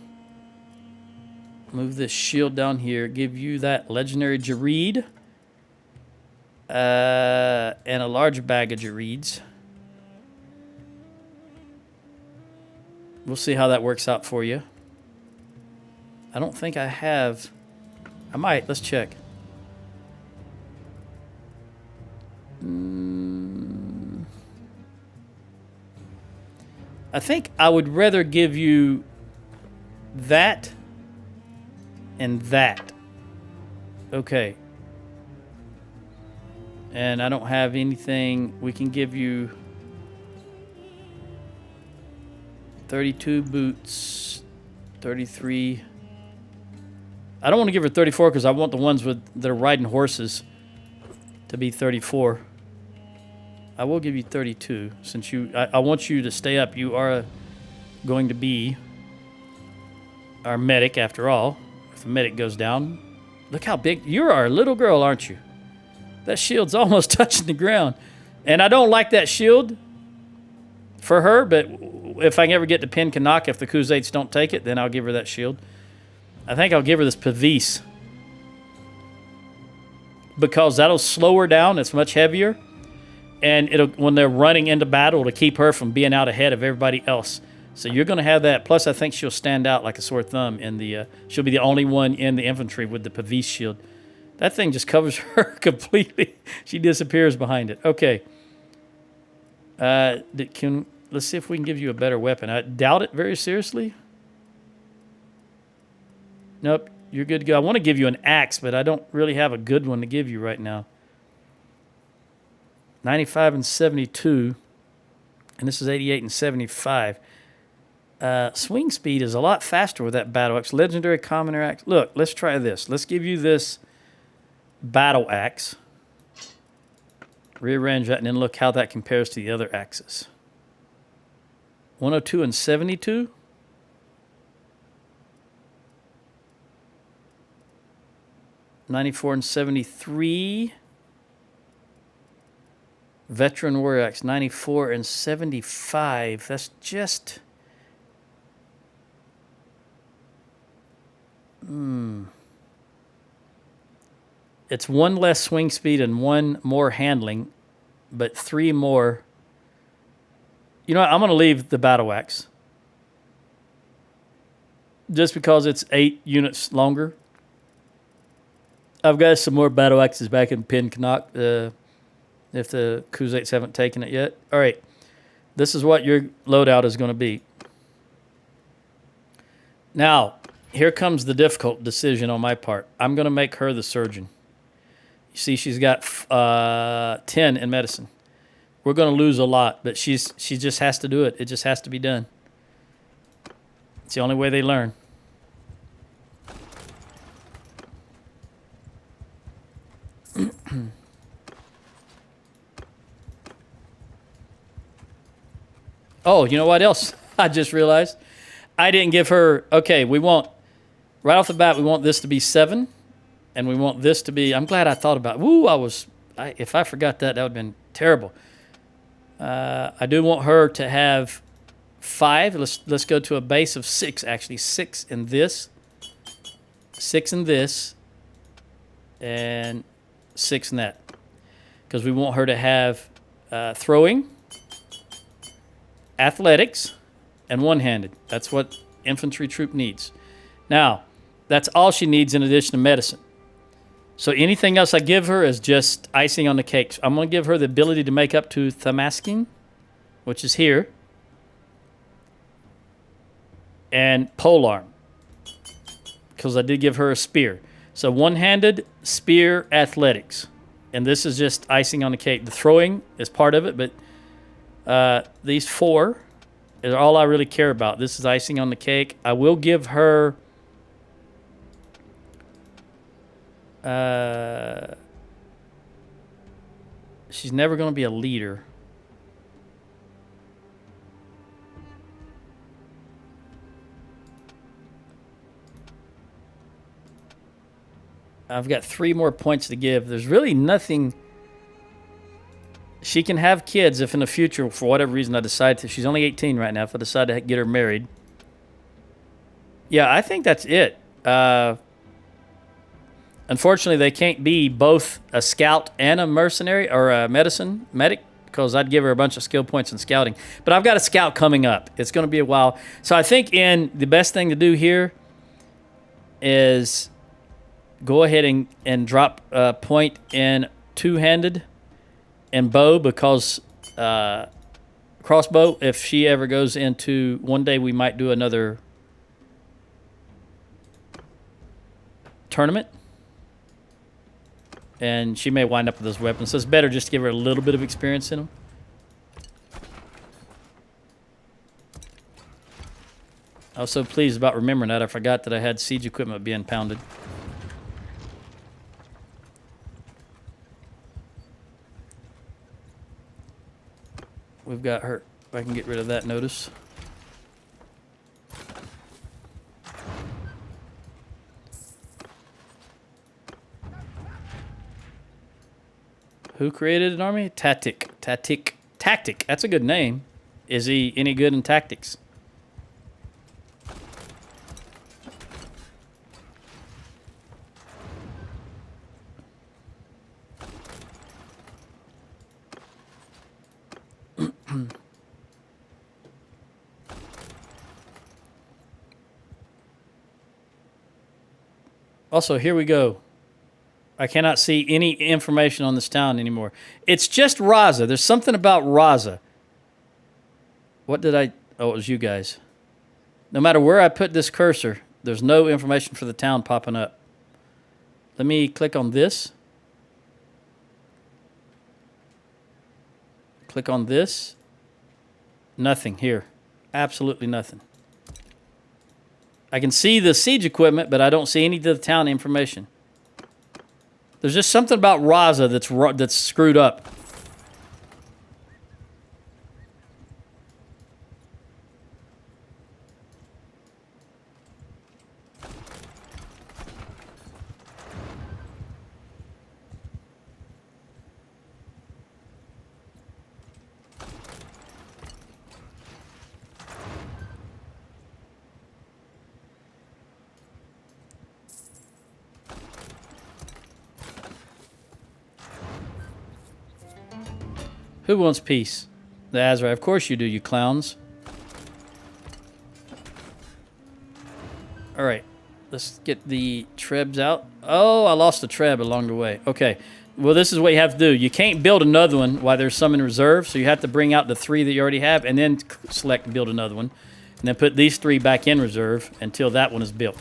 Move this shield down here. Give you that legendary Gird. And a large bag of Girds. We'll see how that works out for you. I don't think I have... I might. Let's check. I think I would rather give you that and that. Okay. And I don't have anything. We can give you 32 boots, 33. I don't want to give her 34 because I want the ones that are riding horses to be 34. I will give you 32 since I want you to stay up. You are going to be our medic after all. If the medic goes down, look how big. You're our little girl, aren't you? That shield's almost touching the ground. And I don't like that shield for her, but if I can ever get to Pin Canuck, if the Khuzaits don't take it, then I'll give her that shield. I think I'll give her this Pavis. Because that'll slow her down. It's much heavier. And it'll when they're running into battle to keep her from being out ahead of everybody else. So you're going to have that. Plus, I think she'll stand out like a sore thumb in the. She'll be the only one in the infantry with the Pavis shield. That thing just covers her completely. She disappears behind it. Okay. Let's see if we can give you a better weapon. I doubt it very seriously. Nope, you're good to go. I want to give you an axe, but I don't really have a good one to give you right now. 95 and 72. And this is 88 and 75. Swing speed is a lot faster with that battle axe. Legendary commoner axe. Look, let's try this. Let's give you this battle axe. Rearrange that and then look how that compares to the other axes. 102 and 72. $94 and 73. Veteran Warrior Axe, 94 and 75. That's just... It's one less swing speed and one more handling, but 3 more... You know what? I'm going to leave the Battle Axe. Just because it's 8 units longer. I've got some more Battle Axes back in Pin Canuck. If the Khuzaits haven't taken it yet. All right. This is what your loadout is going to be. Now, here comes the difficult decision on my part. I'm going to make her the surgeon. You see, she's got 10 in medicine. We're going to lose a lot, but she just has to do it. It just has to be done. It's the only way they learn. Oh, you know what else? I just realized. I didn't give her... Okay, we want... Right off the bat, we want this to be 7. And we want this to be... I'm glad I thought about it. Woo, if I forgot that, that would have been terrible. I do want her to have 5. Let's go to a base of 6, actually. 6 in this. 6 in this. And 6 in that. Because we want her to have throwing... athletics, and one-handed. That's what infantry troop needs. Now, that's all she needs in addition to medicine. So anything else I give her is just icing on the cake. So I'm going to give her the ability to make up to Thamasking, which is here, and polearm, because I did give her a spear. So one-handed, spear, athletics. And this is just icing on the cake. The throwing is part of it, but these 4 is all I really care about. This is icing on the cake. I will give her... she's never going to be a leader. I've got 3 more points to give. There's really nothing... She can have kids if in the future, for whatever reason, I decide to. She's only 18 right now. If I decide to get her married. Yeah, I think that's it. Unfortunately, they can't be both a scout and a mercenary or a medic, because I'd give her a bunch of skill points in scouting. But I've got a scout coming up. It's going to be a while. So I think the best thing to do here is go ahead and drop a point in two-handed and bow, because crossbow, if she ever goes into... One day we might do another tournament. And she may wind up with those weapons, so it's better just to give her a little bit of experience in them. I was so pleased about remembering that, I forgot that I had siege equipment being pounded. We've got her. If I can get rid of that notice. Who created an army? Tactic. That's a good name. Is he any good in tactics? Also, here we go. I cannot see any information on this town anymore. It's just Raza. There's something about Raza. What did I... Oh, it was you guys. No matter where I put this cursor, there's no information for the town popping up. Let me click on this. Click on this. Nothing here. Absolutely nothing. I can see the siege equipment, but I don't see any of the town information. There's just something about Raza that's screwed up. Who wants peace? The Azrai. Of course you do, you clowns. All right. Let's get the trebs out. Oh, I lost a treb along the way. Okay. Well, this is what you have to do. You can't build another one while there's some in reserve, so you have to bring out the 3 that you already have and then select build another one. And then put these 3 back in reserve until that one is built.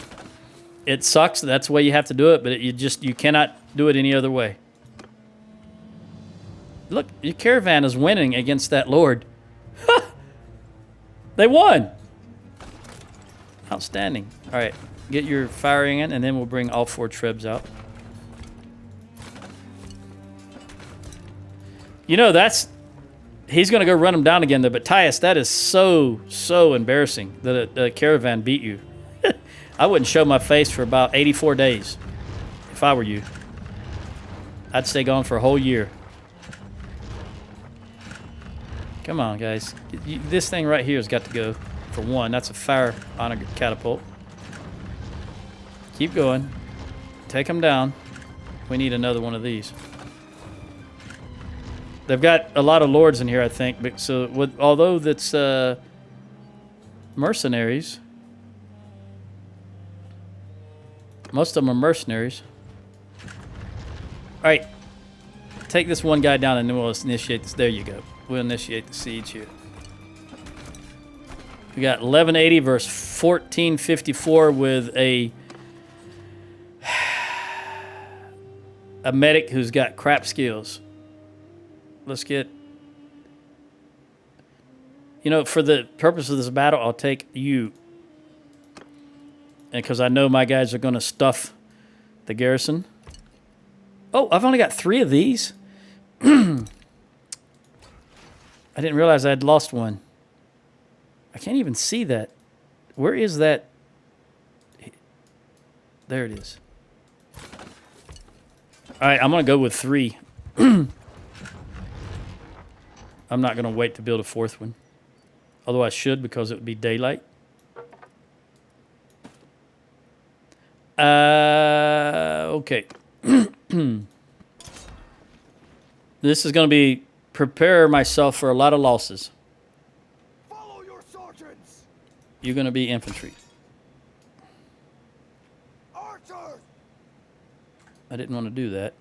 It sucks. That's the way you have to do it, but you cannot do it any other way. Look, your caravan is winning against that lord. They won. Outstanding. All right, get your firing in, and then we'll bring all 4 trebs out. You know, he's going to go run them down again, though. But Tyus, that is so embarrassing that a caravan beat you. I wouldn't show my face for about 84 days if I were you. I'd stay gone for a whole year. Come on, guys. This thing right here has got to go for 1. That's a fire honor catapult. Keep going. Take them down. We need another one of these. They've got a lot of lords in here, I think. But so, although that's mercenaries, most of them are mercenaries. All right, take this one guy down, and then we'll initiate this. There you go. We'll initiate the siege here. We got 1180 versus 1454 with a medic who's got crap skills. Let's get... You know, for the purpose of this battle, I'll take you. And because I know my guys are going to stuff the garrison. Oh, I've only got 3 of these? I didn't realize I had lost one. I can't even see that. Where is that? There it is. All right, I'm going to go with 3. I'm not going to wait to build a 4th one. Although I should, because it would be daylight. Okay. This is going to be... Prepare myself for a lot of losses. Follow your sergeants. You're going to be infantry. Archers. I didn't want to do that.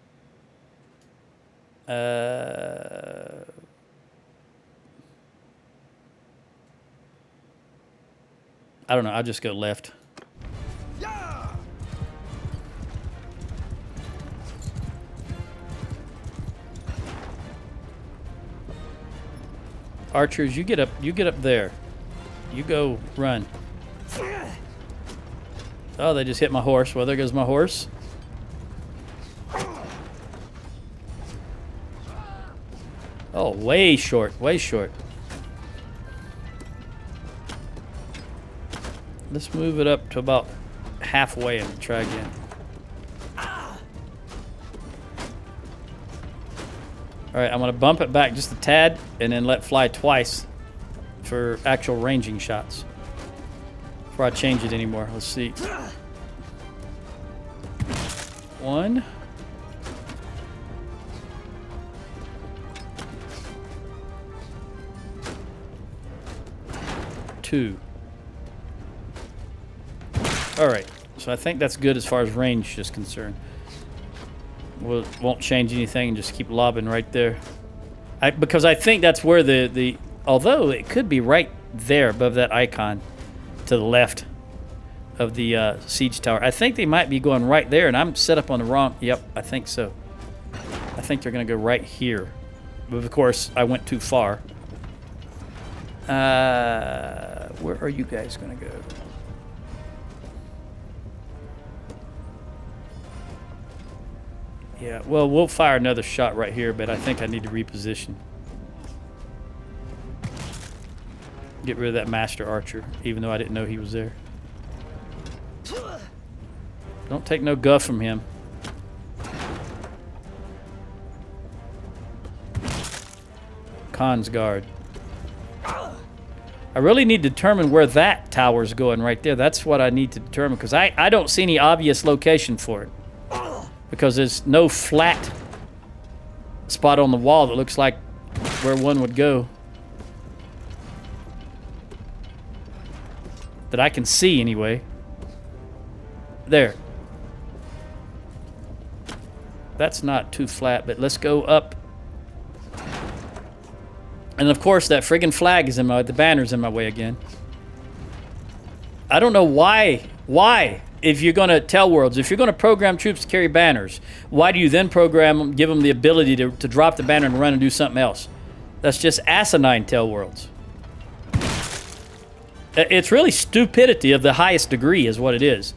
I don't know. I'll just go left. Yeah. Archers, you get up there. You go run. Oh, they just hit my horse. Well, there goes my horse. Oh, way short, way short. Let's move it up to about halfway and try again. Alright, I'm going to bump it back just a tad and then let fly twice for actual ranging shots. Before I change it anymore. Let's see. 1. 2. Alright, so I think that's good as far as range is concerned. Won't change anything and just keep lobbing right there. Because I think that's where the although it could be right there above that icon to the left of the siege tower. I think they might be going right there, and I'm set up on the wrong. Yep, I think so. I think they're going to go right here. But of course, I went too far. Where are you guys going to go? Yeah, well, we'll fire another shot right here, but I think I need to reposition. Get rid of that master archer, even though I didn't know he was there. Don't take no guff from him. Khan's guard. I really need to determine where that tower's going right there. That's what I need to determine, because I don't see any obvious location for it. Because there's no flat spot on the wall that looks like where one would go. That I can see anyway. There. That's not too flat, but let's go up. And of course that friggin' flag is in my, the banner's in my way again. I don't know why, if you're going to tell worlds, if you're going to program troops to carry banners, why do you then program them, give them the ability to drop the banner and run and do something else? That's just asinine tell worlds. It's really stupidity of the highest degree is what it is.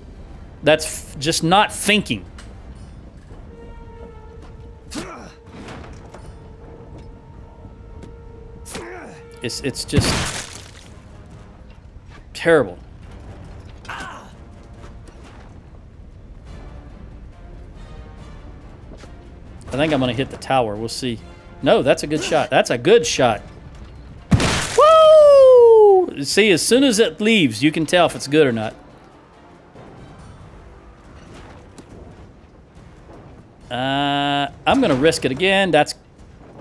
That's just not thinking. It's just terrible. I think I'm going to hit the tower. We'll see. No, that's a good shot. That's a good shot. Woo! See, as soon as it leaves, you can tell if it's good or not. I'm going to risk it again. That's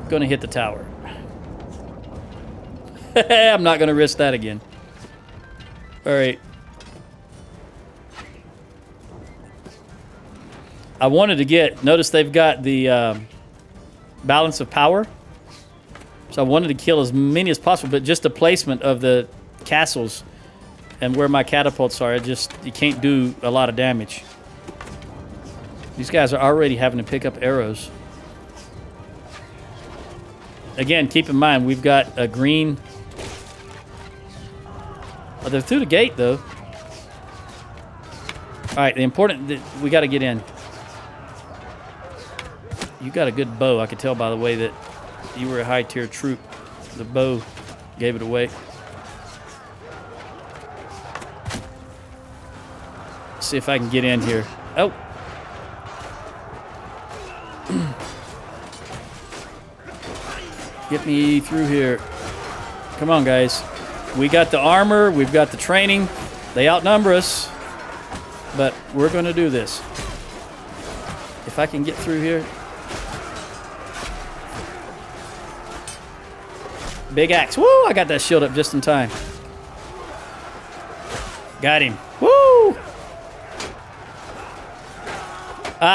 going to hit the tower. I'm not going to risk that again. All right. I wanted to get, notice they've got the balance of power. So I wanted to kill as many as possible, but just the placement of the castles and where my catapults are, you can't do a lot of damage. These guys are already having to pick up arrows. Again, keep in mind, we've got a green. Oh, they're through the gate, though. All right, we got to get in. You got a good bow. I could tell by the way that you were a high-tier troop. The bow gave it away. Let's see if I can get in here. Oh. Get me through here. Come on, guys. We got the armor. We've got the training. They outnumber us. But we're going to do this. If I can get through here. Big axe. Woo! I got that shield up just in time. Got him. Woo!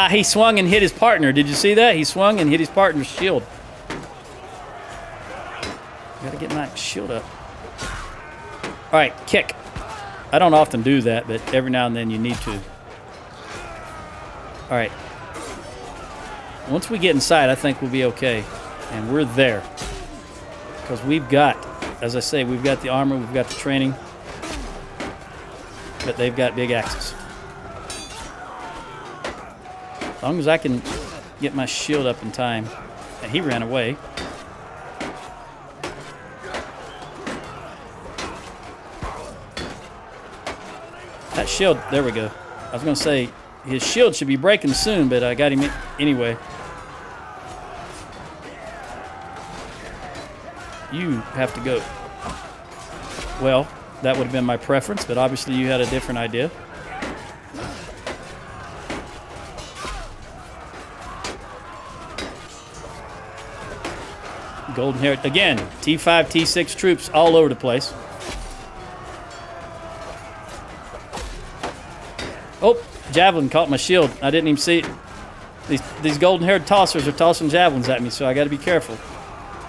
He swung and hit his partner. Did you see that? He swung and hit his partner's shield. Gotta get my shield up. All right, kick. I don't often do that, but every now and then you need to. All right. Once we get inside, I think we'll be okay. And we're there. Because we've got, as I say, we've got the armor, we've got the training. But they've got big axes. As long as I can get my shield up in time. And he ran away. That shield, there we go. I was going to say, his shield should be breaking soon, but I got him anyway. You have to go. Well, that would have been my preference, but obviously you had a different idea. Golden hair again. T5, T6 troops all over the place. Oh, javelin caught my shield. I didn't even see it. These golden-haired tossers are tossing javelins at me, so I got to be careful.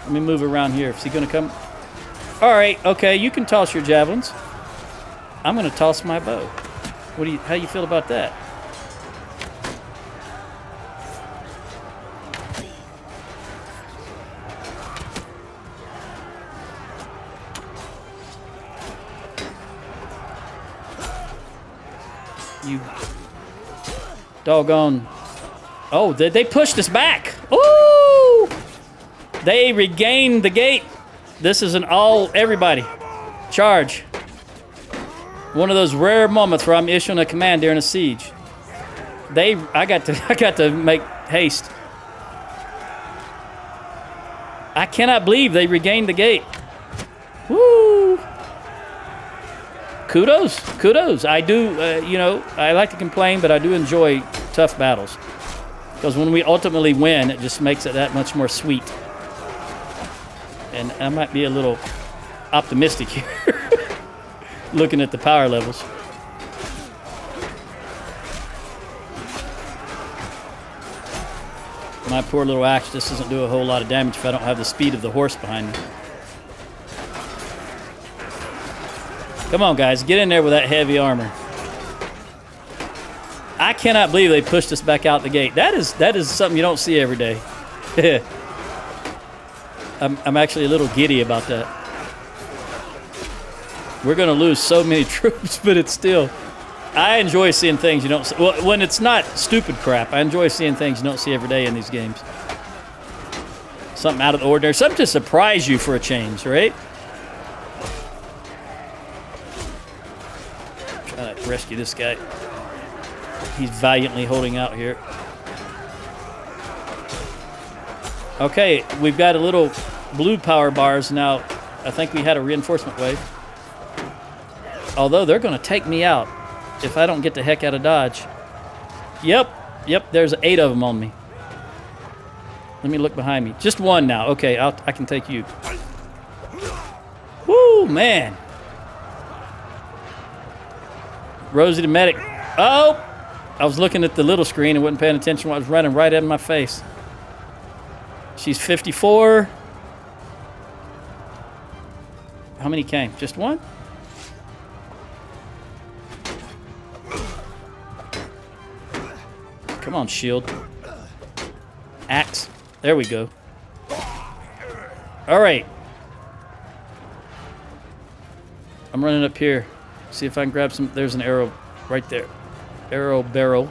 Let me move around here. Is he going to come? All right, okay, you can toss your javelins. I'm going to toss my bow. How do you feel about that? You doggone. Oh, they pushed us back. Ooh! They regained the gate. This is an everybody. Charge. One of those rare moments where I'm issuing a command during a siege. I got to make haste. I cannot believe they regained the gate. Woo! Kudos. I do, I like to complain, but I do enjoy tough battles. Because when we ultimately win, it just makes it that much more sweet. And I might be a little optimistic here, looking at the power levels. My poor little axe just doesn't do a whole lot of damage if I don't have the speed of the horse behind me. Come on, guys, get in there with that heavy armor. I cannot believe they pushed us back out the gate. That is something you don't see every day. I'm actually a little giddy about that. We're going to lose so many troops, but it's still... I enjoy seeing things you don't see. Well, when it's not stupid crap, I enjoy seeing things you don't see every day in these games. Something out of the ordinary. Something to surprise you for a change, right? Trying to rescue this guy. He's valiantly holding out here. Okay, we've got a little blue power bars now. I think we had a reinforcement wave. Although they're going to take me out if I don't get the heck out of Dodge. Yep, there's 8 of them on me. Let me look behind me. Just one now. Okay, I can take you. Woo, man. Rosie the medic. Oh! I was looking at the little screen and wasn't paying attention when I was running right in my face. She's 54. How many came? Just one? Come on, shield. Axe. There we go. All right. I'm running up here. See if I can grab some. There's an arrow right there. Arrow barrel.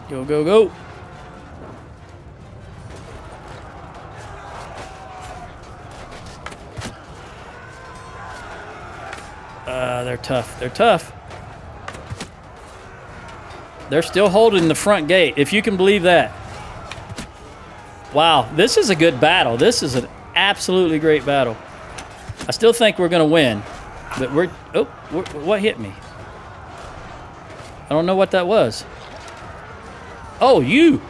Go, go, go. They're tough. They're tough. They're still holding the front gate, if you can believe that. Wow, this is a good battle. This is an absolutely great battle. I still think we're going to win, but what hit me? I don't know what that was. Oh, you.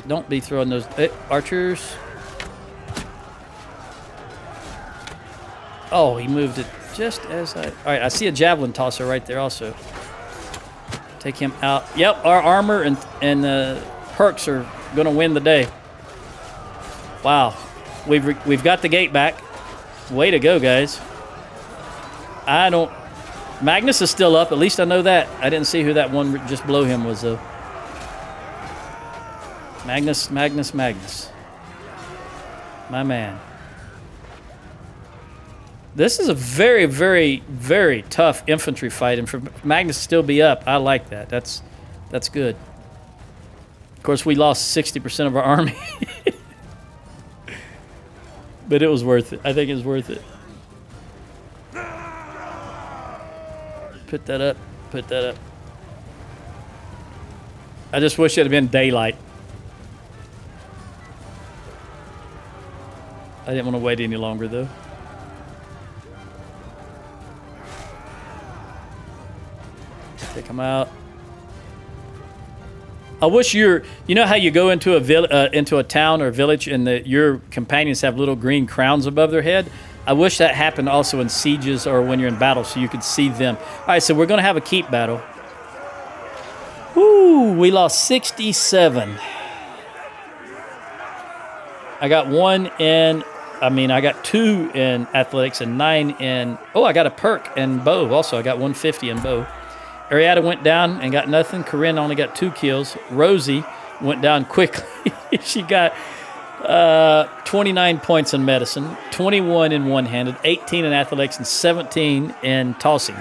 Don't be throwing those archers. Oh, he moved it just as I... All right, I see a javelin tosser right there also. Take him out. Yep, our armor and the perks are going to win the day. Wow. We've got the gate back. Way to go, guys. I don't... Magnus is still up. At least I know that. I didn't see who that one just below him was, though. Magnus. My man. This is a very, very, very tough infantry fight, and for Magnus to still be up, I like that. That's good. Of course, we lost 60% of our army. But it was worth it. I think it was worth it. Put that up. Put that up. I just wish it had been daylight. I didn't want to wait any longer, though. Take them out. I wish you know how you go into a town or village and your companions have little green crowns above their head? I wish that happened also in sieges or when you're in battle so you could see them. All right, so we're going to have a keep battle. Woo, we lost 67. I got I got 2 in athletics and 9 in... Oh, I got a perk in bow also. I got 150 in bow. Ariada went down and got nothing. Corinne only got 2 kills. Rosie went down quickly. She got 29 points in medicine, 21 in one-handed, 18 in athletics, and 17 in tossing.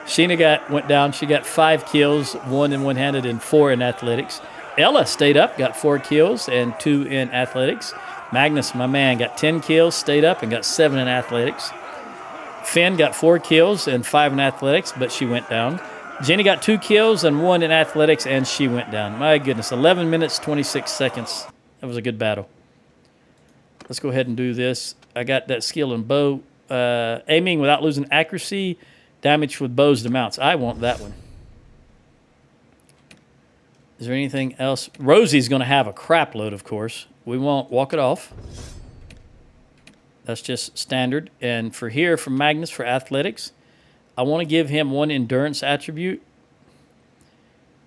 Sheena went down. She got 5 kills, 1 in one-handed and 4 in athletics. Ella stayed up, got 4 kills and 2 in athletics. Magnus, my man, got 10 kills, stayed up, and got 7 in athletics. Finn got 4 kills and 5 in athletics, but she went down. Jenny got 2 kills and 1 in athletics, and she went down. My goodness, 11 minutes, 26 seconds. That was a good battle. Let's go ahead and do this. I got that skill in bow. Aiming without losing accuracy, damage with bows to mounts. I want that one. Is there anything else? Rosie's going to have a crap load, of course. We won't walk it off. That's just standard. And for here, for Magnus, for athletics, I want to give him 1 endurance attribute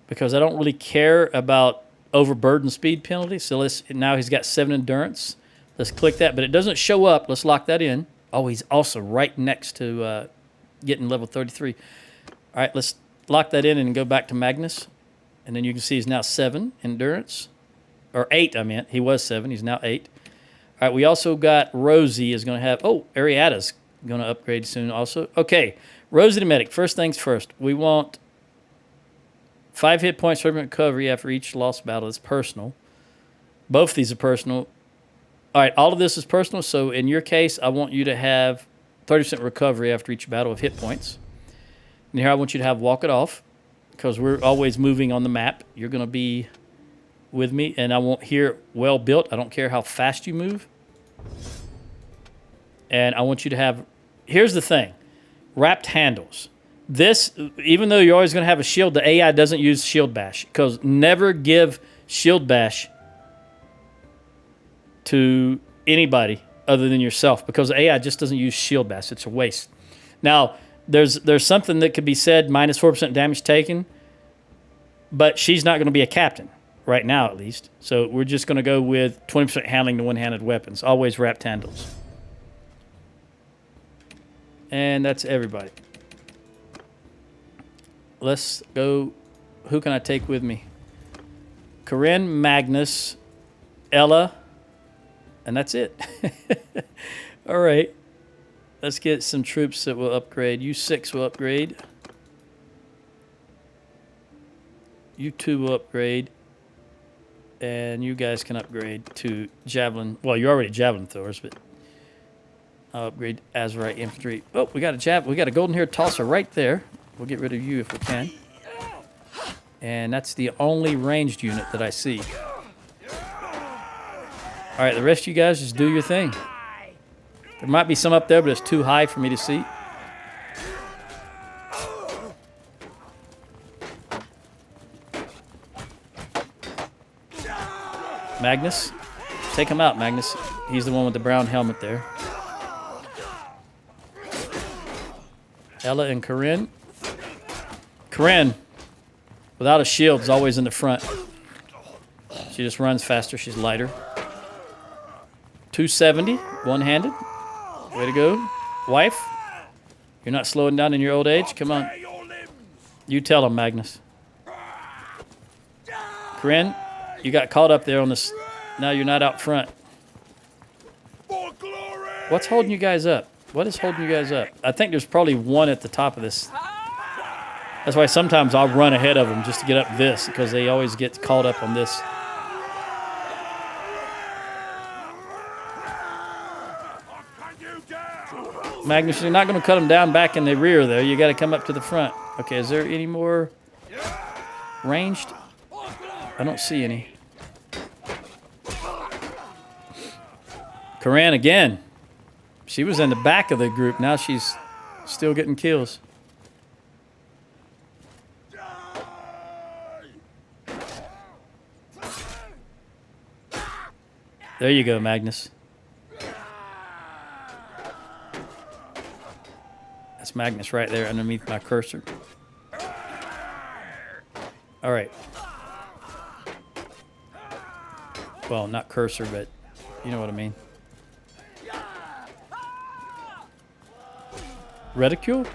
because I don't really care about overburden speed penalty. So now he's got 7 endurance. Let's click that, but it doesn't show up. Let's lock that in. Oh, he's also right next to getting level 33. All right, let's lock that in and go back to Magnus. And then you can see he's now 7 endurance. Or 8, I meant. He was 7. He's now 8. All right, we also got Rosie is going to have... Oh, Ariada's going to upgrade soon also. Okay, Rosie the medic. First things first. We want 5 hit points for recovery after each lost battle. It's personal. Both of these are personal. All right, all of this is personal. So in your case, I want you to have 30% recovery after each battle of hit points. And here I want you to have walk it off because we're always moving on the map. You're going to be with me, and I want here well built. I don't care how fast you move. And I want you to have, here's the thing, wrapped handles. This, even though you're always going to have a shield, the AI doesn't use shield bash because never give shield bash to anybody other than yourself because the AI just doesn't use shield bash. It's a waste. Now, there's something that could be said, minus 4% damage taken, but she's not going to be a captain. Right now, at least. So we're just going to go with 20% handling to one-handed weapons. Always wrapped handles. And that's everybody. Let's go. Who can I take with me? Corinne, Magnus, Ella, and that's it. All right. Let's get some troops that will upgrade. You 6 will upgrade. You 2 will upgrade. And you guys can upgrade to javelin. Well, you're already javelin throwers, but I'll upgrade Azerite infantry. Oh, we got a golden haired tosser right there. We'll get rid of you if we can. And that's the only ranged unit that I see. All right, the rest of you guys just do your thing. There might be some up there, but it's too high for me to see. Magnus. Take him out, Magnus. He's the one with the brown helmet there. Ella and Corinne. Corinne, without a shield, is always in the front. She just runs faster. She's lighter. 270, one-handed. Way to go. Wife. You're not slowing down in your old age? Come on. You tell him, Magnus. Corinne, you got caught up there on this. Now you're not out front. What's holding you guys up? What is holding you guys up? I think there's probably one at the top of this. That's why sometimes I'll run ahead of them just to get up this, because they always get caught up on this. Magnus, you're not going to cut them down back in the rear, though. You got to come up to the front. Okay, is there any more ranged? I don't see any. Corinne again. She was in the back of the group. Now she's still getting kills. There you go, Magnus. That's Magnus right there underneath my cursor. All right. Well, not cursor, but you know what I mean. Reticule?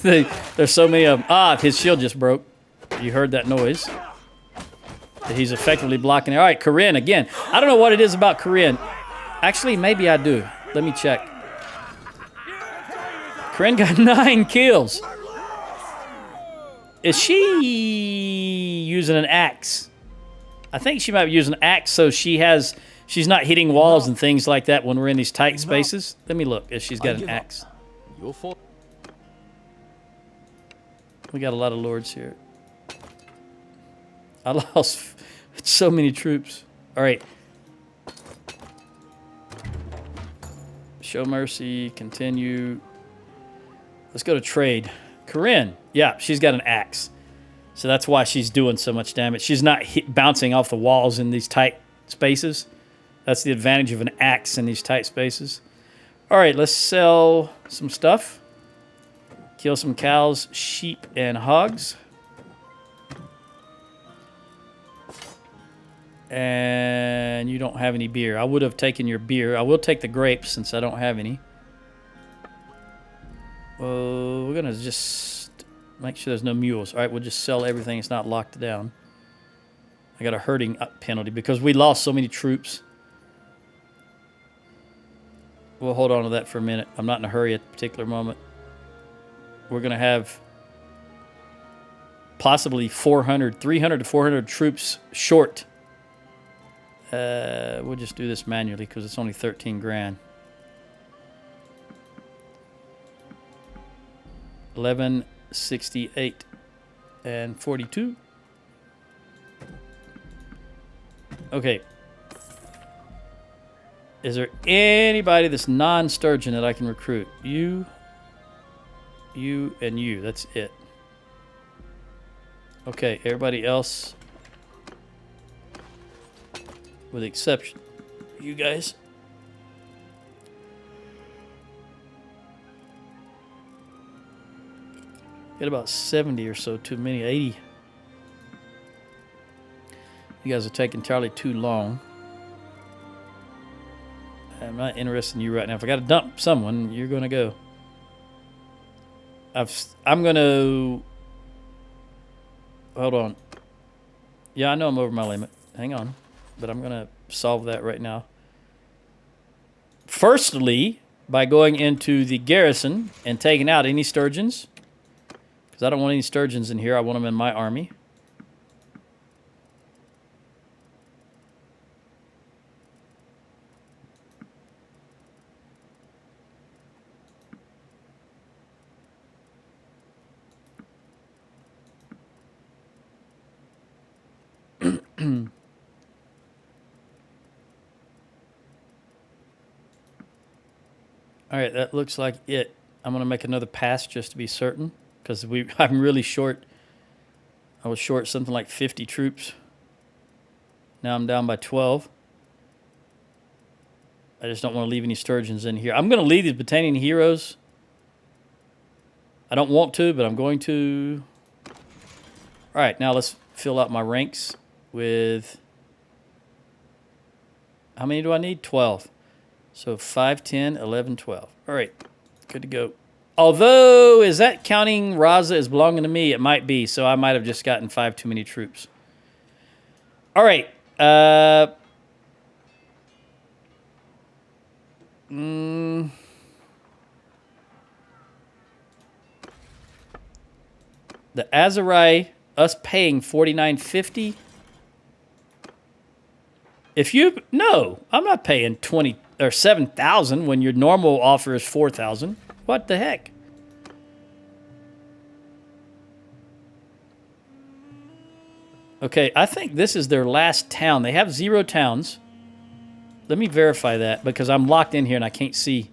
There's so many of them. Ah, his shield just broke. You heard that noise. He's effectively blocking it. All right, Corinne again. I don't know what it is about Corinne. Actually, maybe I do. Let me check. Corinne got 9 kills. Is she using an axe? I think she might be using an axe, so she's not hitting walls and things like that when we're in these tight spaces. Let me look if she's got an axe. We got a lot of lords here. I lost so many troops. All right. Show mercy, continue. Let's go to trade. Corinne, yeah, she's got an axe. So that's why she's doing so much damage. She's not bouncing off the walls in these tight spaces. That's the advantage of an axe in these tight spaces. All right, let's sell some stuff. Kill some cows, sheep, and hogs. And you don't have any beer. I would have taken your beer. I will take the grapes since I don't have any. We're going to just make sure there's no mules. All right, we'll just sell everything. It's not locked down. I got a herding up penalty because we lost so many troops. We'll hold on to that for a minute. I'm not in a hurry at the particular moment. We're going to have possibly 300 to 400 troops short. We'll just do this manually because it's only 13 grand. 1168 and 42. Okay. Is there anybody that's non-Sturgian that I can recruit? You, and you. That's it. Okay, everybody else, with the exception of you guys. Got about 70 or so, too many, 80. You guys are taking entirely too long. I'm not interested in you right now. If I got to dump someone, you're going to go. I'm going to... Hold on. Yeah, I know I'm over my limit. Hang on. But I'm going to solve that right now. Firstly, by going into the garrison and taking out any Sturgians. Because I don't want any Sturgians in here. I want them in my army. All right, that looks like it. I'm going to make another pass just to be certain because I'm really short. I was short something like 50 troops. Now I'm down by 12. I just don't want to leave any Sturgians in here. I'm going to leave these Britannian heroes I don't want to, but I'm going to. All right, now let's fill out my ranks with. How many do I need? 12. So 5, 10, 11, 12. All right, good to go. Although, is that counting Raza as belonging to me? It might be, so I might have just gotten 5 too many troops. All right. The Azarai, us paying $49.50. If you no, I'm not paying 20 or 7,000 when your normal offer is 4,000. What the heck? Okay, I think this is their last town. They have 0 towns. Let me verify that because I'm locked in here and I can't see.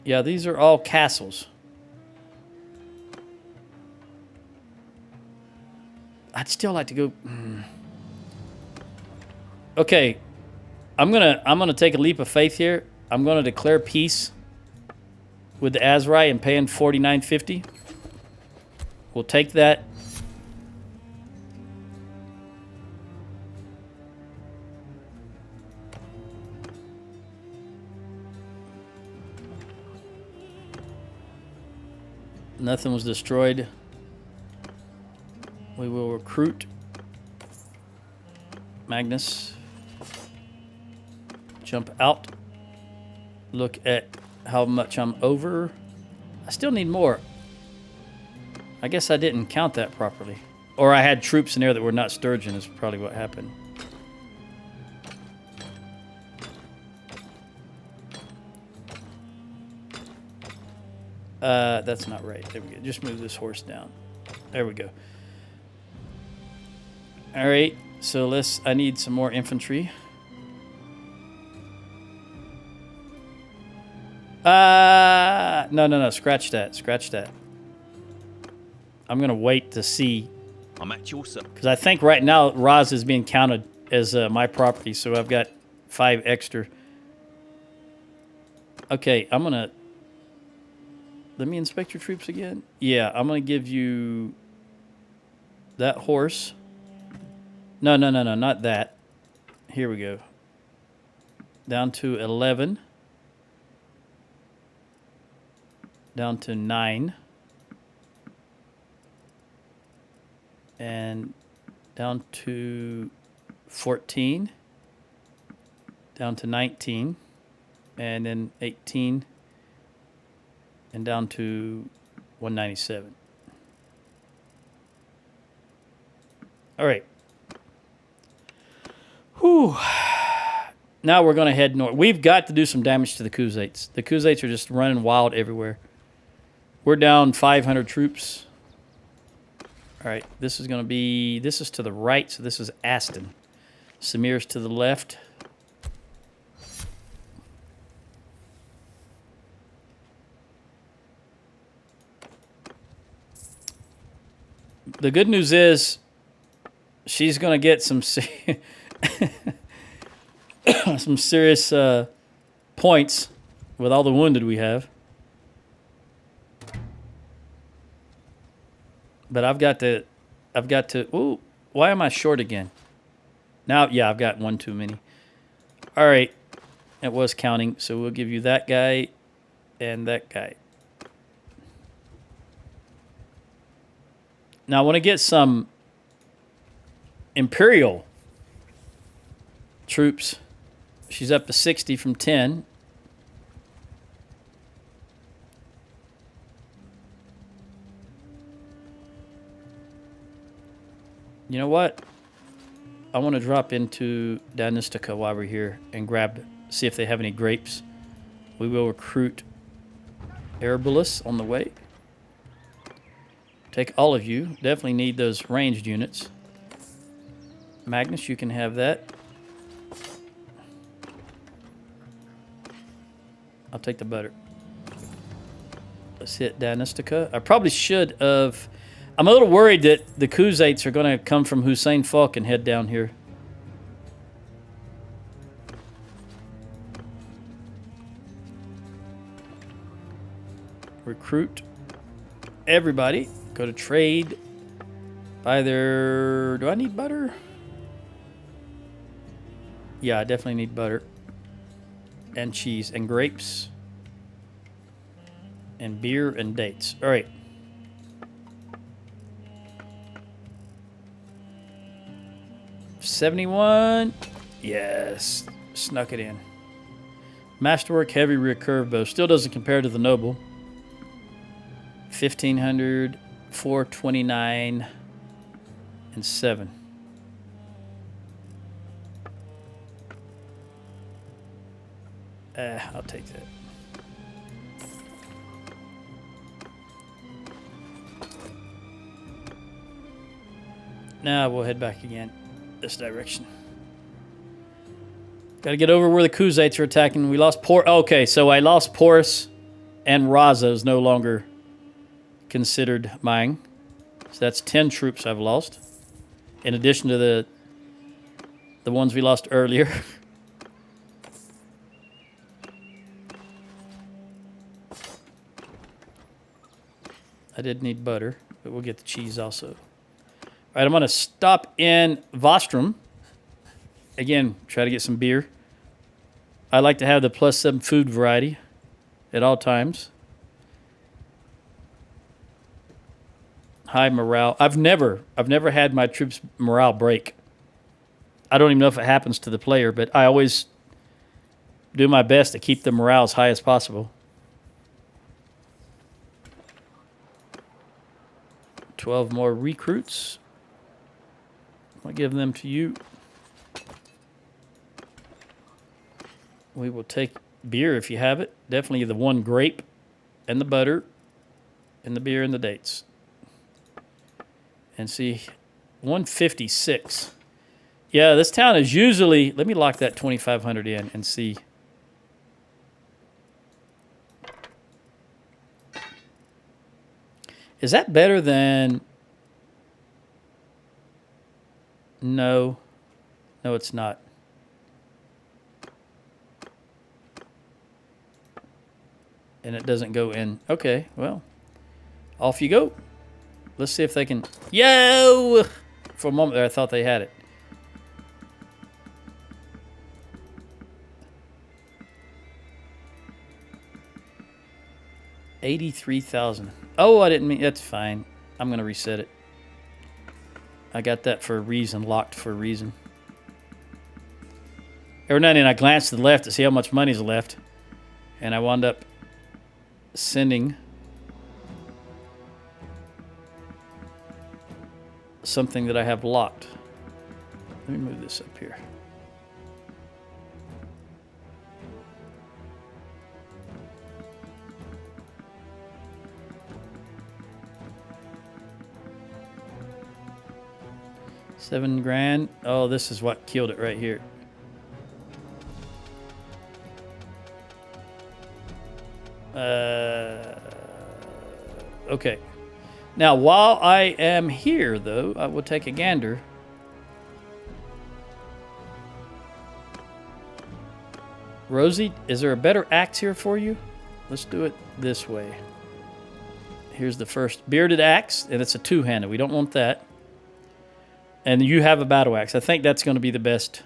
Yeah, these are all castles. I'd still like to go. Okay, I'm gonna take a leap of faith here. I'm gonna declare peace with the Azrai and paying $49.50. We'll take that. Nothing was destroyed. We will recruit Magnus. Jump out. Look at how much I'm over. I still need more. I guess I didn't count that properly. Or I had troops in there that were not Sturgian is probably what happened. That's not right. There we go. Just move this horse down. There we go. All right. So I need some more infantry. No. Scratch that. Scratch that. I'm going to wait to see. I'm at your service. Because I think right now Raz is being counted as my property. So I've got 5 extra. Okay, I'm going to... Let me inspect your troops again. Yeah, I'm going to give you that horse. No, not that. Here we go. Down to 11. Down to 9. And down to 14. Down to 19. And then 18. And down to 197. All right. Whew. Now we're going to head north. We've got to do some damage to the Khuzaits. The Khuzaits are just running wild everywhere. We're down 500 troops. All right. This is going to be... This is to the right, so this is Aston. Samir's to the left. The good news is she's going to get some some serious points with all the wounded we have. But I've got to, ooh, why am I short again? Now, yeah, I've got 1 too many. All right, it was counting, so we'll give you that guy and that guy. Now, I want to get some Imperial troops. She's up to 60 from 10. You know what? I want to drop into Danistica while we're here and see if they have any grapes. We will recruit Erebulus on the way. Take all of you. Definitely need those ranged units. Magnus, you can have that. I'll take the butter. Let's hit Danistica. I probably should have... I'm a little worried that the Khuzaits are going to come from Hussein Falk and head down here. Recruit everybody. Go to trade. Buy their... Do I need butter? Yeah, I definitely need butter. And cheese and grapes. And beer and dates. All right. $71. Yes. Snuck it in. Masterwork heavy recurve bow. Still doesn't compare to the noble. 1,500, 429, and 7. I'll take that. Now we'll head back again this direction. Got to get over where the Kuzates are attacking. We lost Okay, so I lost Porus, and Raza is no longer considered mine. So that's 10 troops I've lost, in addition to the ones we lost earlier. I did need butter, but we'll get the cheese also. All right, I'm going to stop in Vostrom. Again, try to get some beer. I like to have the +7 food variety at all times. High morale. I've never had my troops' morale break. I don't even know if it happens to the player, but I always do my best to keep the morale as high as possible. 12 more recruits. I'll give them to you. We will take beer if you have it. Definitely the 1 grape and the butter and the beer and the dates. And see, 156. Yeah, this town is usually... Let me lock that 2,500 in and see. Is that better than... No. No, it's not. And it doesn't go in. Okay, well. Off you go. Let's see if they can... Yo! For a moment there, I thought they had it. $83,000. Oh, I didn't mean... That's fine. I'm going to reset it. I got that for a reason. Locked for a reason. Every now and then I glanced to the left to see how much money's left. And I wound up sending something that I have locked. Let me move this up here. $7,000. Oh, this is what killed it right here. Okay. Now, while I am here, though, I will take a gander. Rosie, is there a better axe here for you? Let's do it this way. Here's the first bearded axe, and it's a 2-handed. We don't want that. And you have a battle axe. I think that's going to be the best.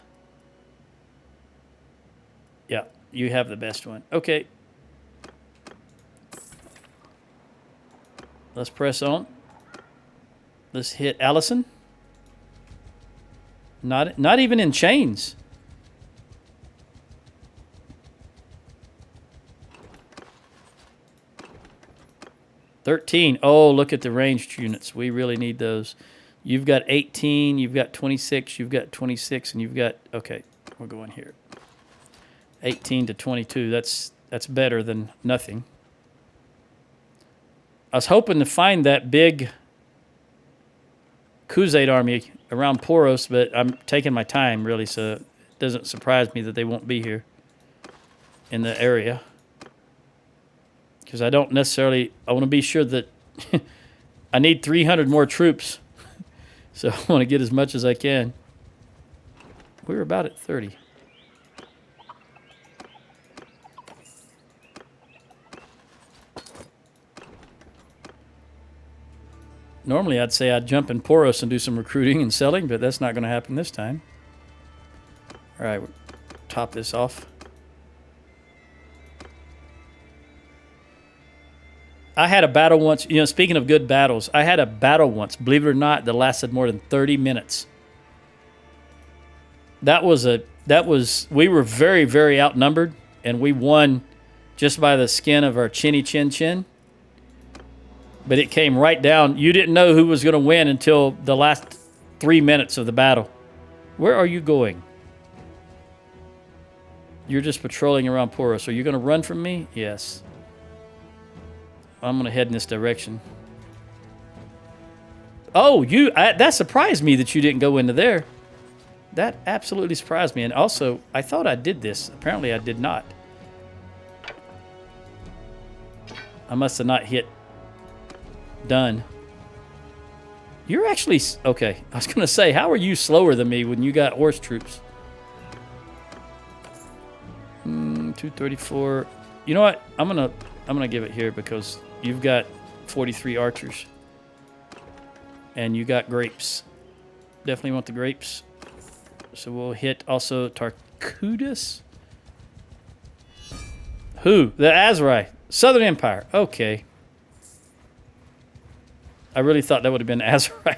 Yeah, you have the best one. Okay. Let's press on. Let's hit Allison. Not even in chains. $13. Oh, look at the ranged units. We really need those. You've got 18, you've got 26, you've got 26, and you've got... Okay, we'll go in here. 18 to 22. That's better than nothing. I was hoping to find that big Kuzate army around Poros, but I'm taking my time, really, so it doesn't surprise me that they won't be here in the area. Because I don't necessarily... I want to be sure that I need 300 more troops. So I want to get as much as I can. We're about at 30. Normally, I'd say I'd jump in Poros and do some recruiting and selling, but that's not going to happen this time. All right, we'll top this off. I had a battle once. You know, speaking of good battles, I had a battle once, believe it or not, that lasted more than 30 minutes. We were very, very outnumbered, and we won just by the skin of our chinny chin chin. But it came right down. You didn't know who was going to win until the last 3 minutes of the battle. Where are you going? You're just patrolling around Poros. Are you going to run from me? Yes. I'm going to head in this direction. Oh, that surprised me that you didn't go into there. That absolutely surprised me. And also, I thought I did this. Apparently, I did not. I must have not hit done. You're actually... Okay, I was going to say, how are you slower than me when you got horse troops? 234. You know what? I'm gonna give it here because you've got 43 archers. And you got grapes. Definitely want the grapes. So we'll hit also Tarkudus. Who? The Azerai. Southern Empire. Okay. I really thought that would have been Azerai.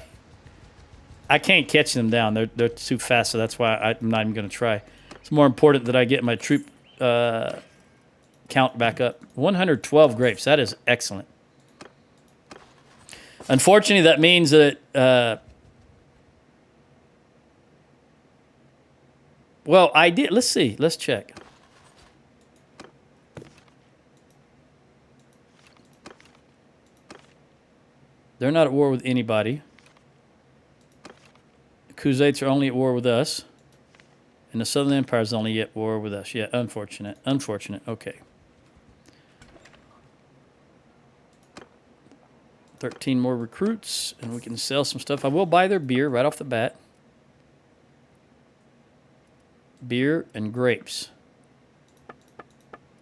I can't catch them down. They're too fast, so that's why I'm not even going to try. It's more important that I get my troop count back up. 112 grapes. That is excellent. Unfortunately, that means that... well, I did... Let's see. Let's check. They're not at war with anybody. The Khuzaits are only at war with us. And the Southern Empire is only at war with us. Yeah, unfortunate. Unfortunate. Okay. 13 more recruits, and we can sell some stuff. I will buy their beer right off the bat. Beer and grapes.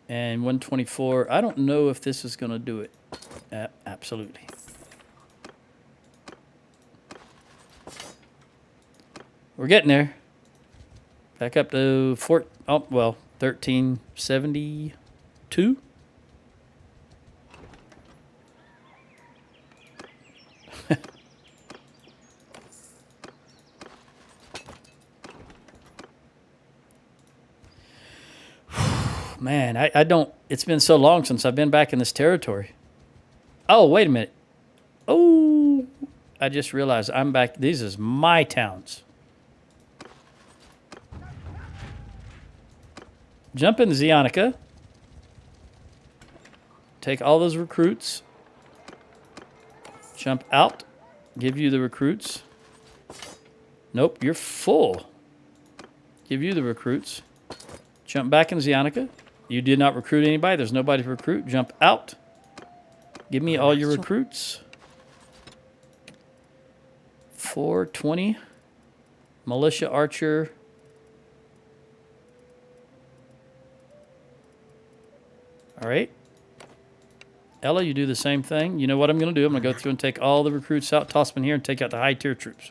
And 124. I don't know if this is going to do it. Absolutely. We're getting there. Back up to 1372. Man, I don't... It's been so long since I've been back in this territory. Oh, wait a minute. Oh, I just realized I'm back. These is my towns. Jump into Zionica. Take all those recruits. Jump out. Give you the recruits. Nope, you're full. Give you the recruits. Jump back in Zionica. You did not recruit anybody. There's nobody to recruit. Jump out. Give me all your recruits. 420. Militia archer. All right. Ella, you do the same thing. You know what I'm going to do? I'm going to go through and take all the recruits out, toss them in here, and take out the high-tier troops.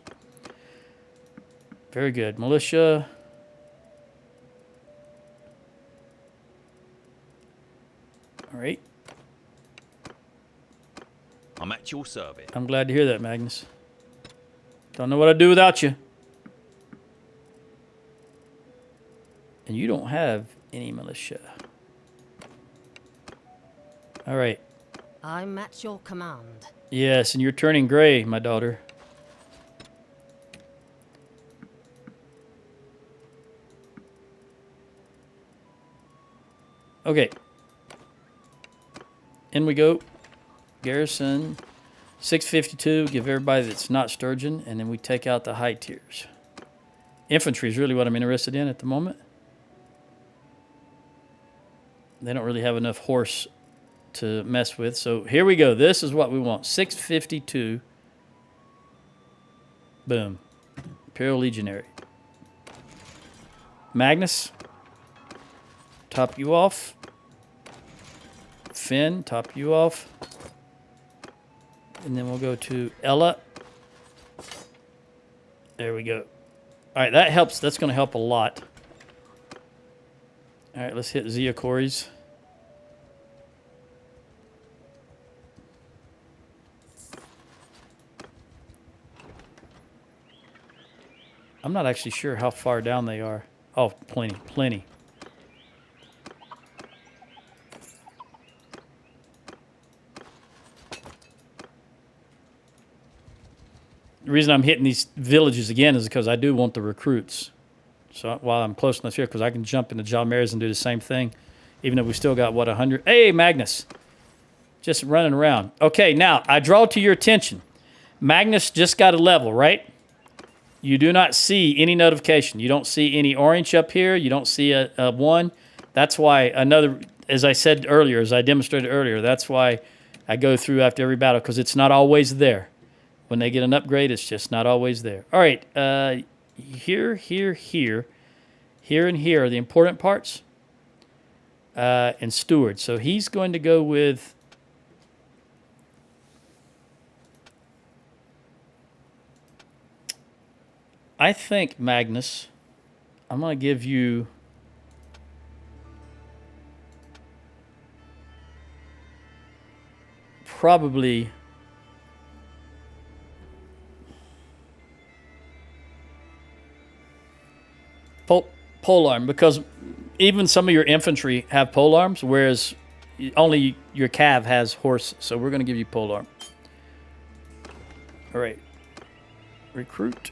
Very good. Militia. All right. I'm at your service. I'm glad to hear that, Magnus. Don't know what I'd do without you. And you don't have any militia. All right. I'm at your command. Yes, and you're turning gray, my daughter. Okay. In we go. Garrison. 652. Give everybody that's not Sturgeon. And then we take out the high tiers. Infantry is really what I'm interested in at the moment. They don't really have enough horse to mess with. So here we go. This is what we want. 652. Boom. Imperial Legionary. Magnus. Top you off. Finn, top you off. And then we'll go to Ella. There we go. All right, that helps. That's going to help a lot. All right, let's hit Zia Corey's. I'm not actually sure how far down they are. Oh, plenty, plenty. The reason I'm hitting these villages again is because I do want the recruits. So while I'm close enough here, because I can jump into Jalmer's and do the same thing, even though we still got, what, 100? Hey, Magnus. Just running around. Okay, now, I draw to your attention. Magnus just got a level, right? You do not see any notification. You don't see any orange up here. You don't see a 1. That's why another, as I said earlier, as I demonstrated earlier, that's why I go through after every battle, because it's not always there. When they get an upgrade, it's just not always there. All right, here, here, here, here, and here are the important parts. And Steward. So he's going to go with... I think, Magnus, I'm going to give you... probably... polearm, because even some of your infantry have polearms, whereas only your cav has horse. So we're going to give you polearm. All right. Recruit.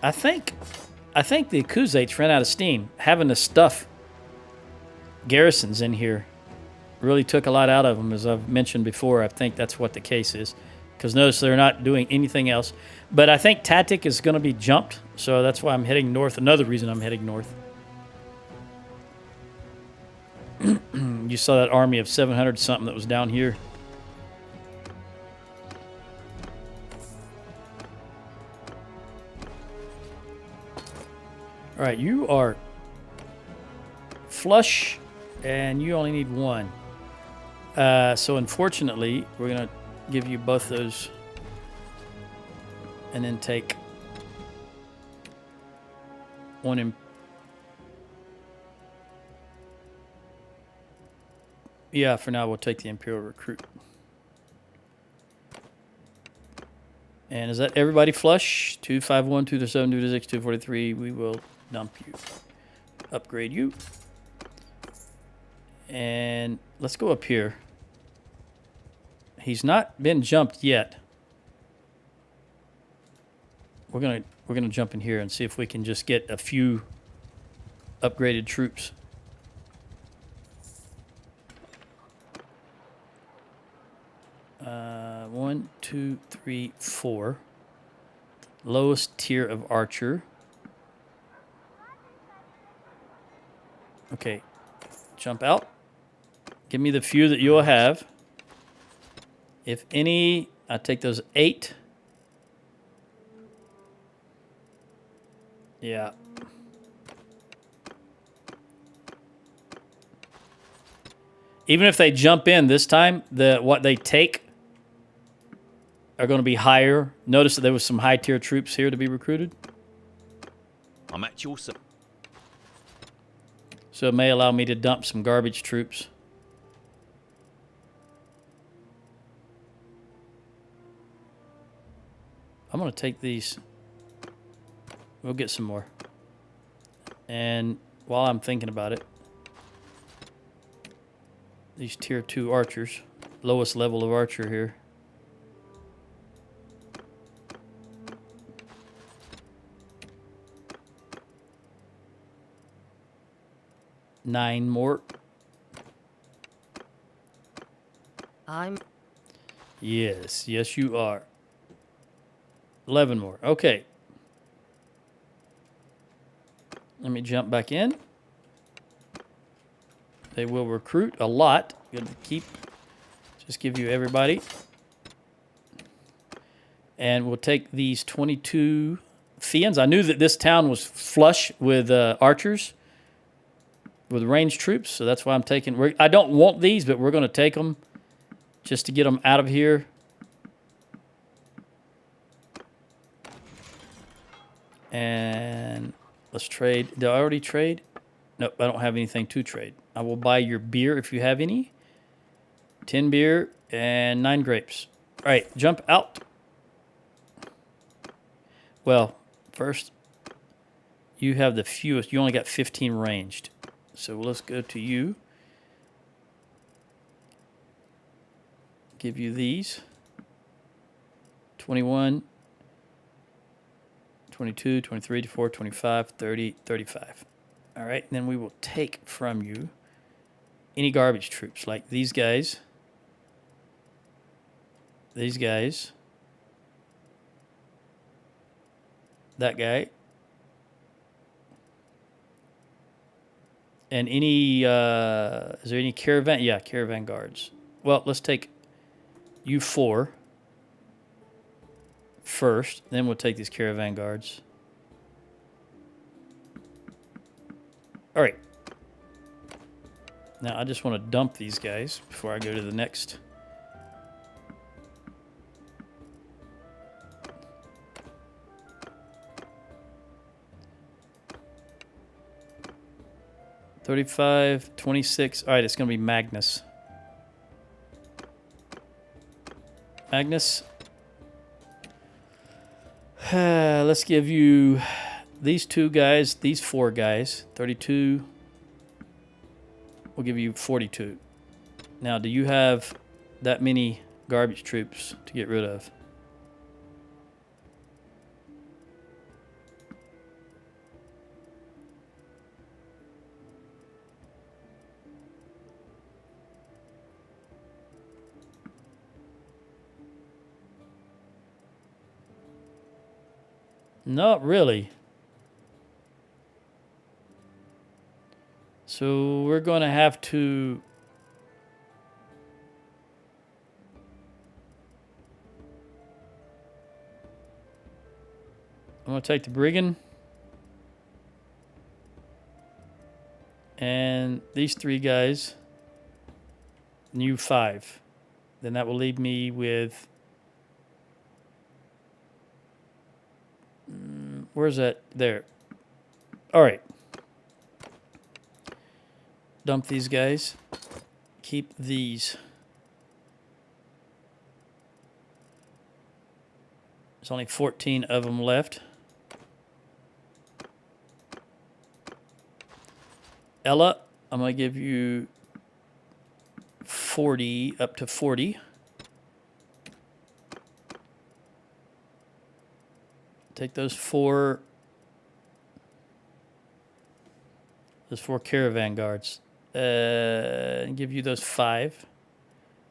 I think the Akuzates ran out of steam. Having to stuff garrisons in here really took a lot out of them, as I've mentioned before. I think that's what the case is. Because notice they're not doing anything else. But I think tactic is going to be jumped, so that's why I'm heading north. Another reason I'm heading north. You saw that army of 700 something that was down here. All right, you are flush, and you only need 1. So unfortunately, we're going to give you both those and then take 1 in. Yeah, for now we'll take the Imperial Recruit. And is that everybody flush? 251, 237, 226, 243. We will dump you. Upgrade you. And let's go up here. He's not been jumped yet. We're gonna jump in here and see if we can just get a few upgraded troops. One, two, three, 4. Lowest tier of archer. Okay, jump out. Give me the few that you'll have. If any, I take those 8. Yeah. Even if they jump in this time, what they take are going to be higher. Notice that there was some high tier troops here to be recruited. I'm at your service. So it may allow me to dump some garbage troops. I'm going to take these. We'll get some more. And while I'm thinking about it, these tier 2 archers, lowest level of archer here. Nine more. Yes, yes you are. 11 more. Okay. Let me jump back in. They will recruit a lot. Good to keep. Just give you everybody. And we'll take these 22 Fians. I knew that this town was flush with archers. with ranged troops, so that's why I'm taking... I don't want these, but we're going to take them just to get them out of here. And let's trade. Did I already trade? Nope, I don't have anything to trade. I will buy your beer if you have any. 10 beer and 9 grapes. All right, jump out. Well, first, you have the fewest. You only got 15 ranged. So let's go to you. Give you these. 21, 22, 23, 24, 25, 30, 35. All right, and then we will take from you any garbage troops, like these guys, that guy, and any, is there any caravan? Yeah, caravan guards. Well, let's take you 4 first, then we'll take these caravan guards. All right. Now, I just want to dump these guys before I go to the next. $35, $26. All right, it's going to be Magnus. Magnus. Let's give you these 2 guys, these 4 guys. 32. We'll give you 42. Now, do you have that many garbage troops to get rid of? Not really. So we're going to have to... I'm going to take the brigand. And these 3 guys. And you 5. Then that will leave me with... where's that? There. All right. Dump these guys. Keep these. There's only 14 of them left. Ella, I'm going to give you 40, up to 40. Take those 4 caravan guards. And give you those 5.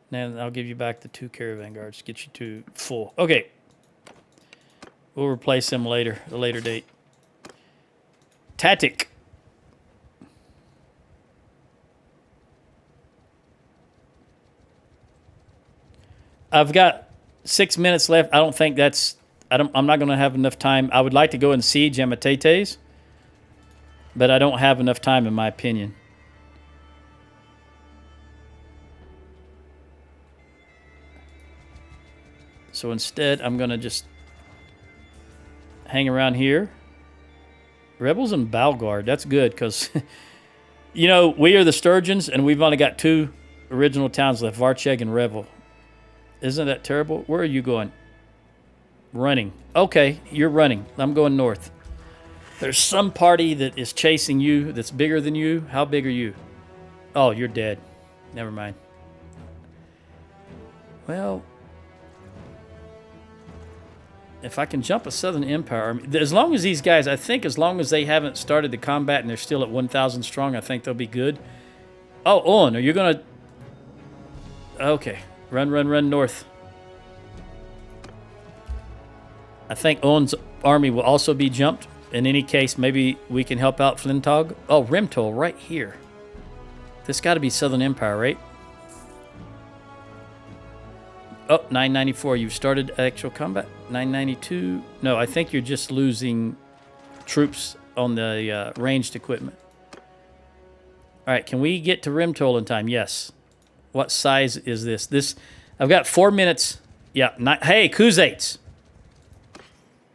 Then I'll give you back the 2 caravan guards to get you to full. Okay. We'll replace them later, a later date. Tactic. I've got 6 minutes left. I don't think that's... I'm not going to have enough time. I would like to go and siege Amatetes, but I don't have enough time, in my opinion. So instead, I'm going to just hang around here. Rebels and Balgard. That's good, because, you know, we are the Sturgians, and we've only got 2 original towns left, Varcheg and Revel. Isn't that terrible? Where are you going? Running. Okay, you're running. I'm going north. There's some party that is chasing you that's bigger than you. How big are you? Oh, you're dead. Never mind. Well, if I can jump a Southern Empire army, as long as these guys, I think as long as they haven't started the combat and they're still at 1,000 strong, I think they'll be good. Oh, Owen, are you going to... Okay. Run, run, run north. I think Owen's army will also be jumped. In any case, maybe we can help out Flintog. Oh, Rimtol, right here. This got to be Southern Empire, right? Oh, 994. You've started actual combat. 992. No, I think you're just losing troops on the ranged equipment. All right, can we get to Rimtoll in time? Yes. What size is this? I've got 4 minutes. Yeah, hey, Kuzates.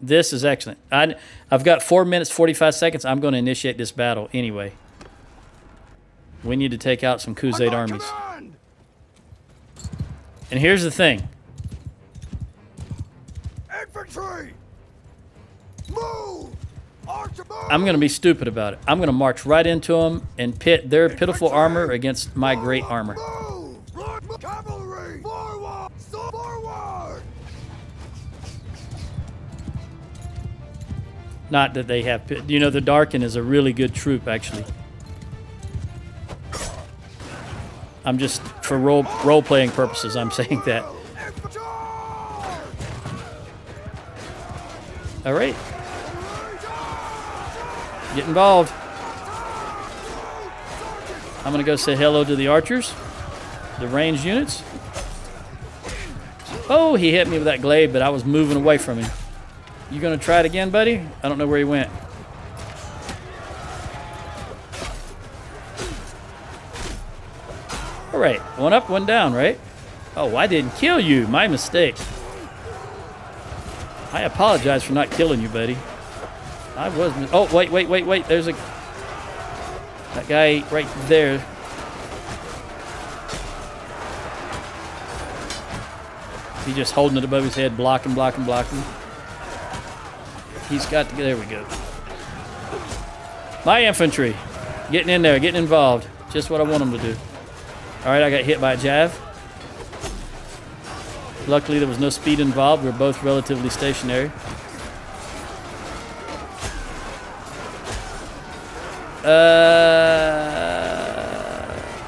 This is excellent. I've got 4 minutes, 45 seconds. I'm going to initiate this battle anyway. We need to take out some Kuzate armies. Command! And here's the thing. Infantry! Move! Archer, move! I'm going to be stupid about it. I'm going to march right into them and pit their pitiful armor against my great armor. Move! Cavalry! Forward! Forward! Not that they have... You know, the Darkin is a really good troop, actually. I'm just... For role-playing purposes, I'm saying that. All right. Get involved. I'm going to go say hello to the archers. The ranged units. Oh, he hit me with that glaive, but I was moving away from him. You going to try it again, buddy? I don't know where he went. All right. One up, one down, right? Oh, I didn't kill you. My mistake. I apologize for not killing you, buddy. I was... Oh, wait. There's a... That guy right there. He's just holding it above his head, blocking. He's got to... There we go. My infantry. Getting in there, getting involved. Just what I want them to do. All right, I got hit by a jav. Luckily, there was no speed involved. We're both relatively stationary.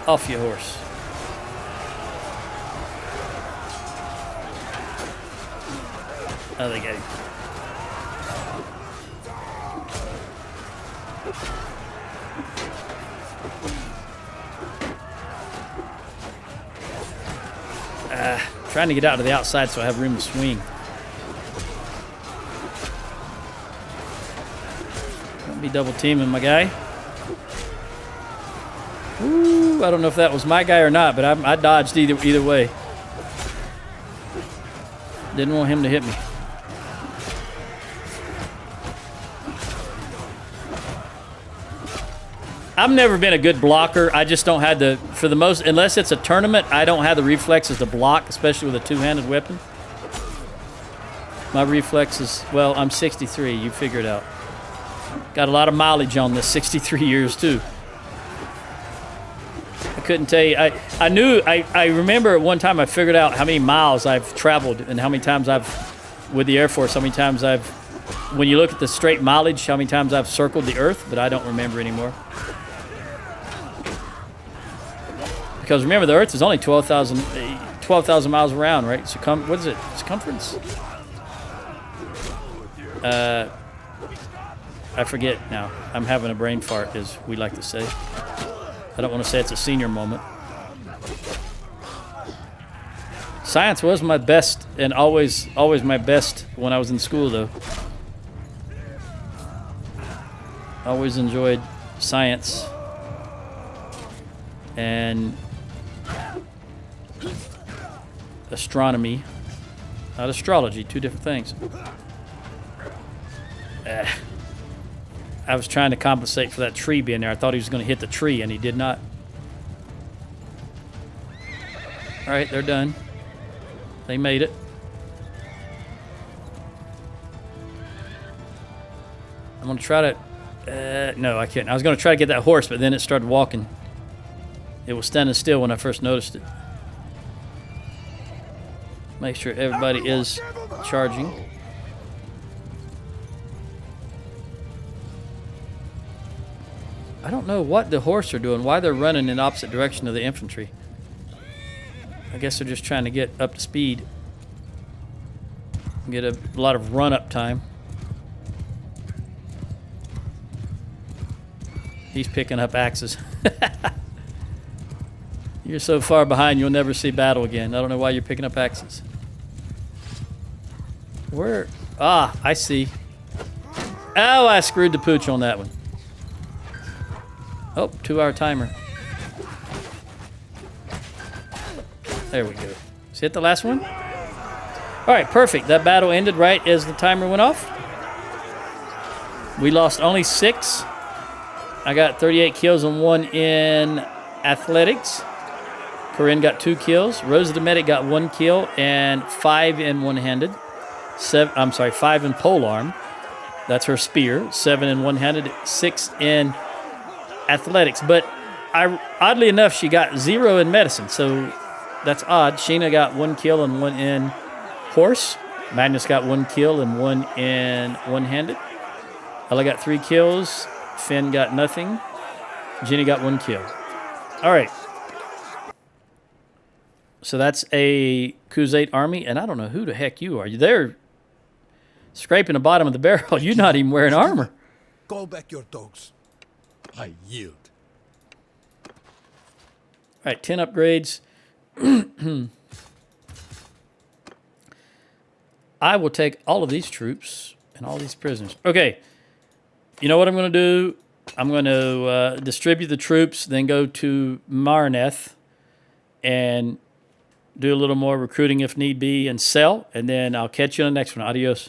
Off your horse. Oh, they got him. Trying to get out to the outside so I have room to swing. Don't be double teaming my guy. Ooh, I don't know if that was my guy or not, but I dodged either way. Didn't want him to hit me. I've never been a good blocker. I just don't have the, for the most, unless it's a tournament, I don't have the reflexes to block, especially with a two-handed weapon. My reflexes, well, I'm 63, you figure it out. Got a lot of mileage on this, 63 years too. I couldn't tell you, I remember one time I figured out how many miles I've traveled and how many times with the Air Force, how many times when you look at the straight mileage, how many times I've circled the Earth, but I don't remember anymore. Because remember, the Earth is only 12,000 miles around, right? What is it? Circumference? I forget now. I'm having a brain fart, as we like to say. I don't want to say it's a senior moment. Science was my best, and always my best when I was in school, though. Always enjoyed science. And astronomy, not astrology, two different things. I was trying to compensate for that tree being there. I thought he was going to hit the tree, and he did not. All right, they're done. They made it. I'm going to try to... no, I can't. I was going to try to get that horse, but then it started walking. It was standing still when I first noticed it. Make sure everybody is charging. I don't know what the horse are doing, why they're running in the opposite direction of the infantry. I guess they're just trying to get up to speed. Get a lot of run-up time. He's picking up axes. You're so far behind, you'll never see battle again. I don't know why you're picking up axes. Where? Ah, I see. Oh, I screwed the pooch on that one. Oh, 2-hour timer. There we go. Let's hit the last one. All right, perfect. That battle ended right as the timer went off. We lost only 6. I got 38 kills and 1 in athletics. Corinne got 2 kills. Rosa the medic got 1 kill and 5 in one-handed. 5 in polearm. That's her spear. 7 in one-handed. 6 in athletics. But oddly enough, she got 0 in medicine. So that's odd. Sheena got 1 kill and 1 in horse. Magnus got 1 kill and 1 in one-handed. Ella got 3 kills. Finn got nothing. Jenny got 1 kill. All right. So that's a Khuzait army, and I don't know who the heck you are. You're there scraping the bottom of the barrel. You're not even wearing armor. Call back your dogs. I yield. All right, 10 upgrades. I will take all of these troops and all these prisoners. Okay. You know what I'm going to do? I'm going to distribute the troops, then go to Maraneth and do a little more recruiting if need be and sell. And then I'll catch you on the next one. Adios.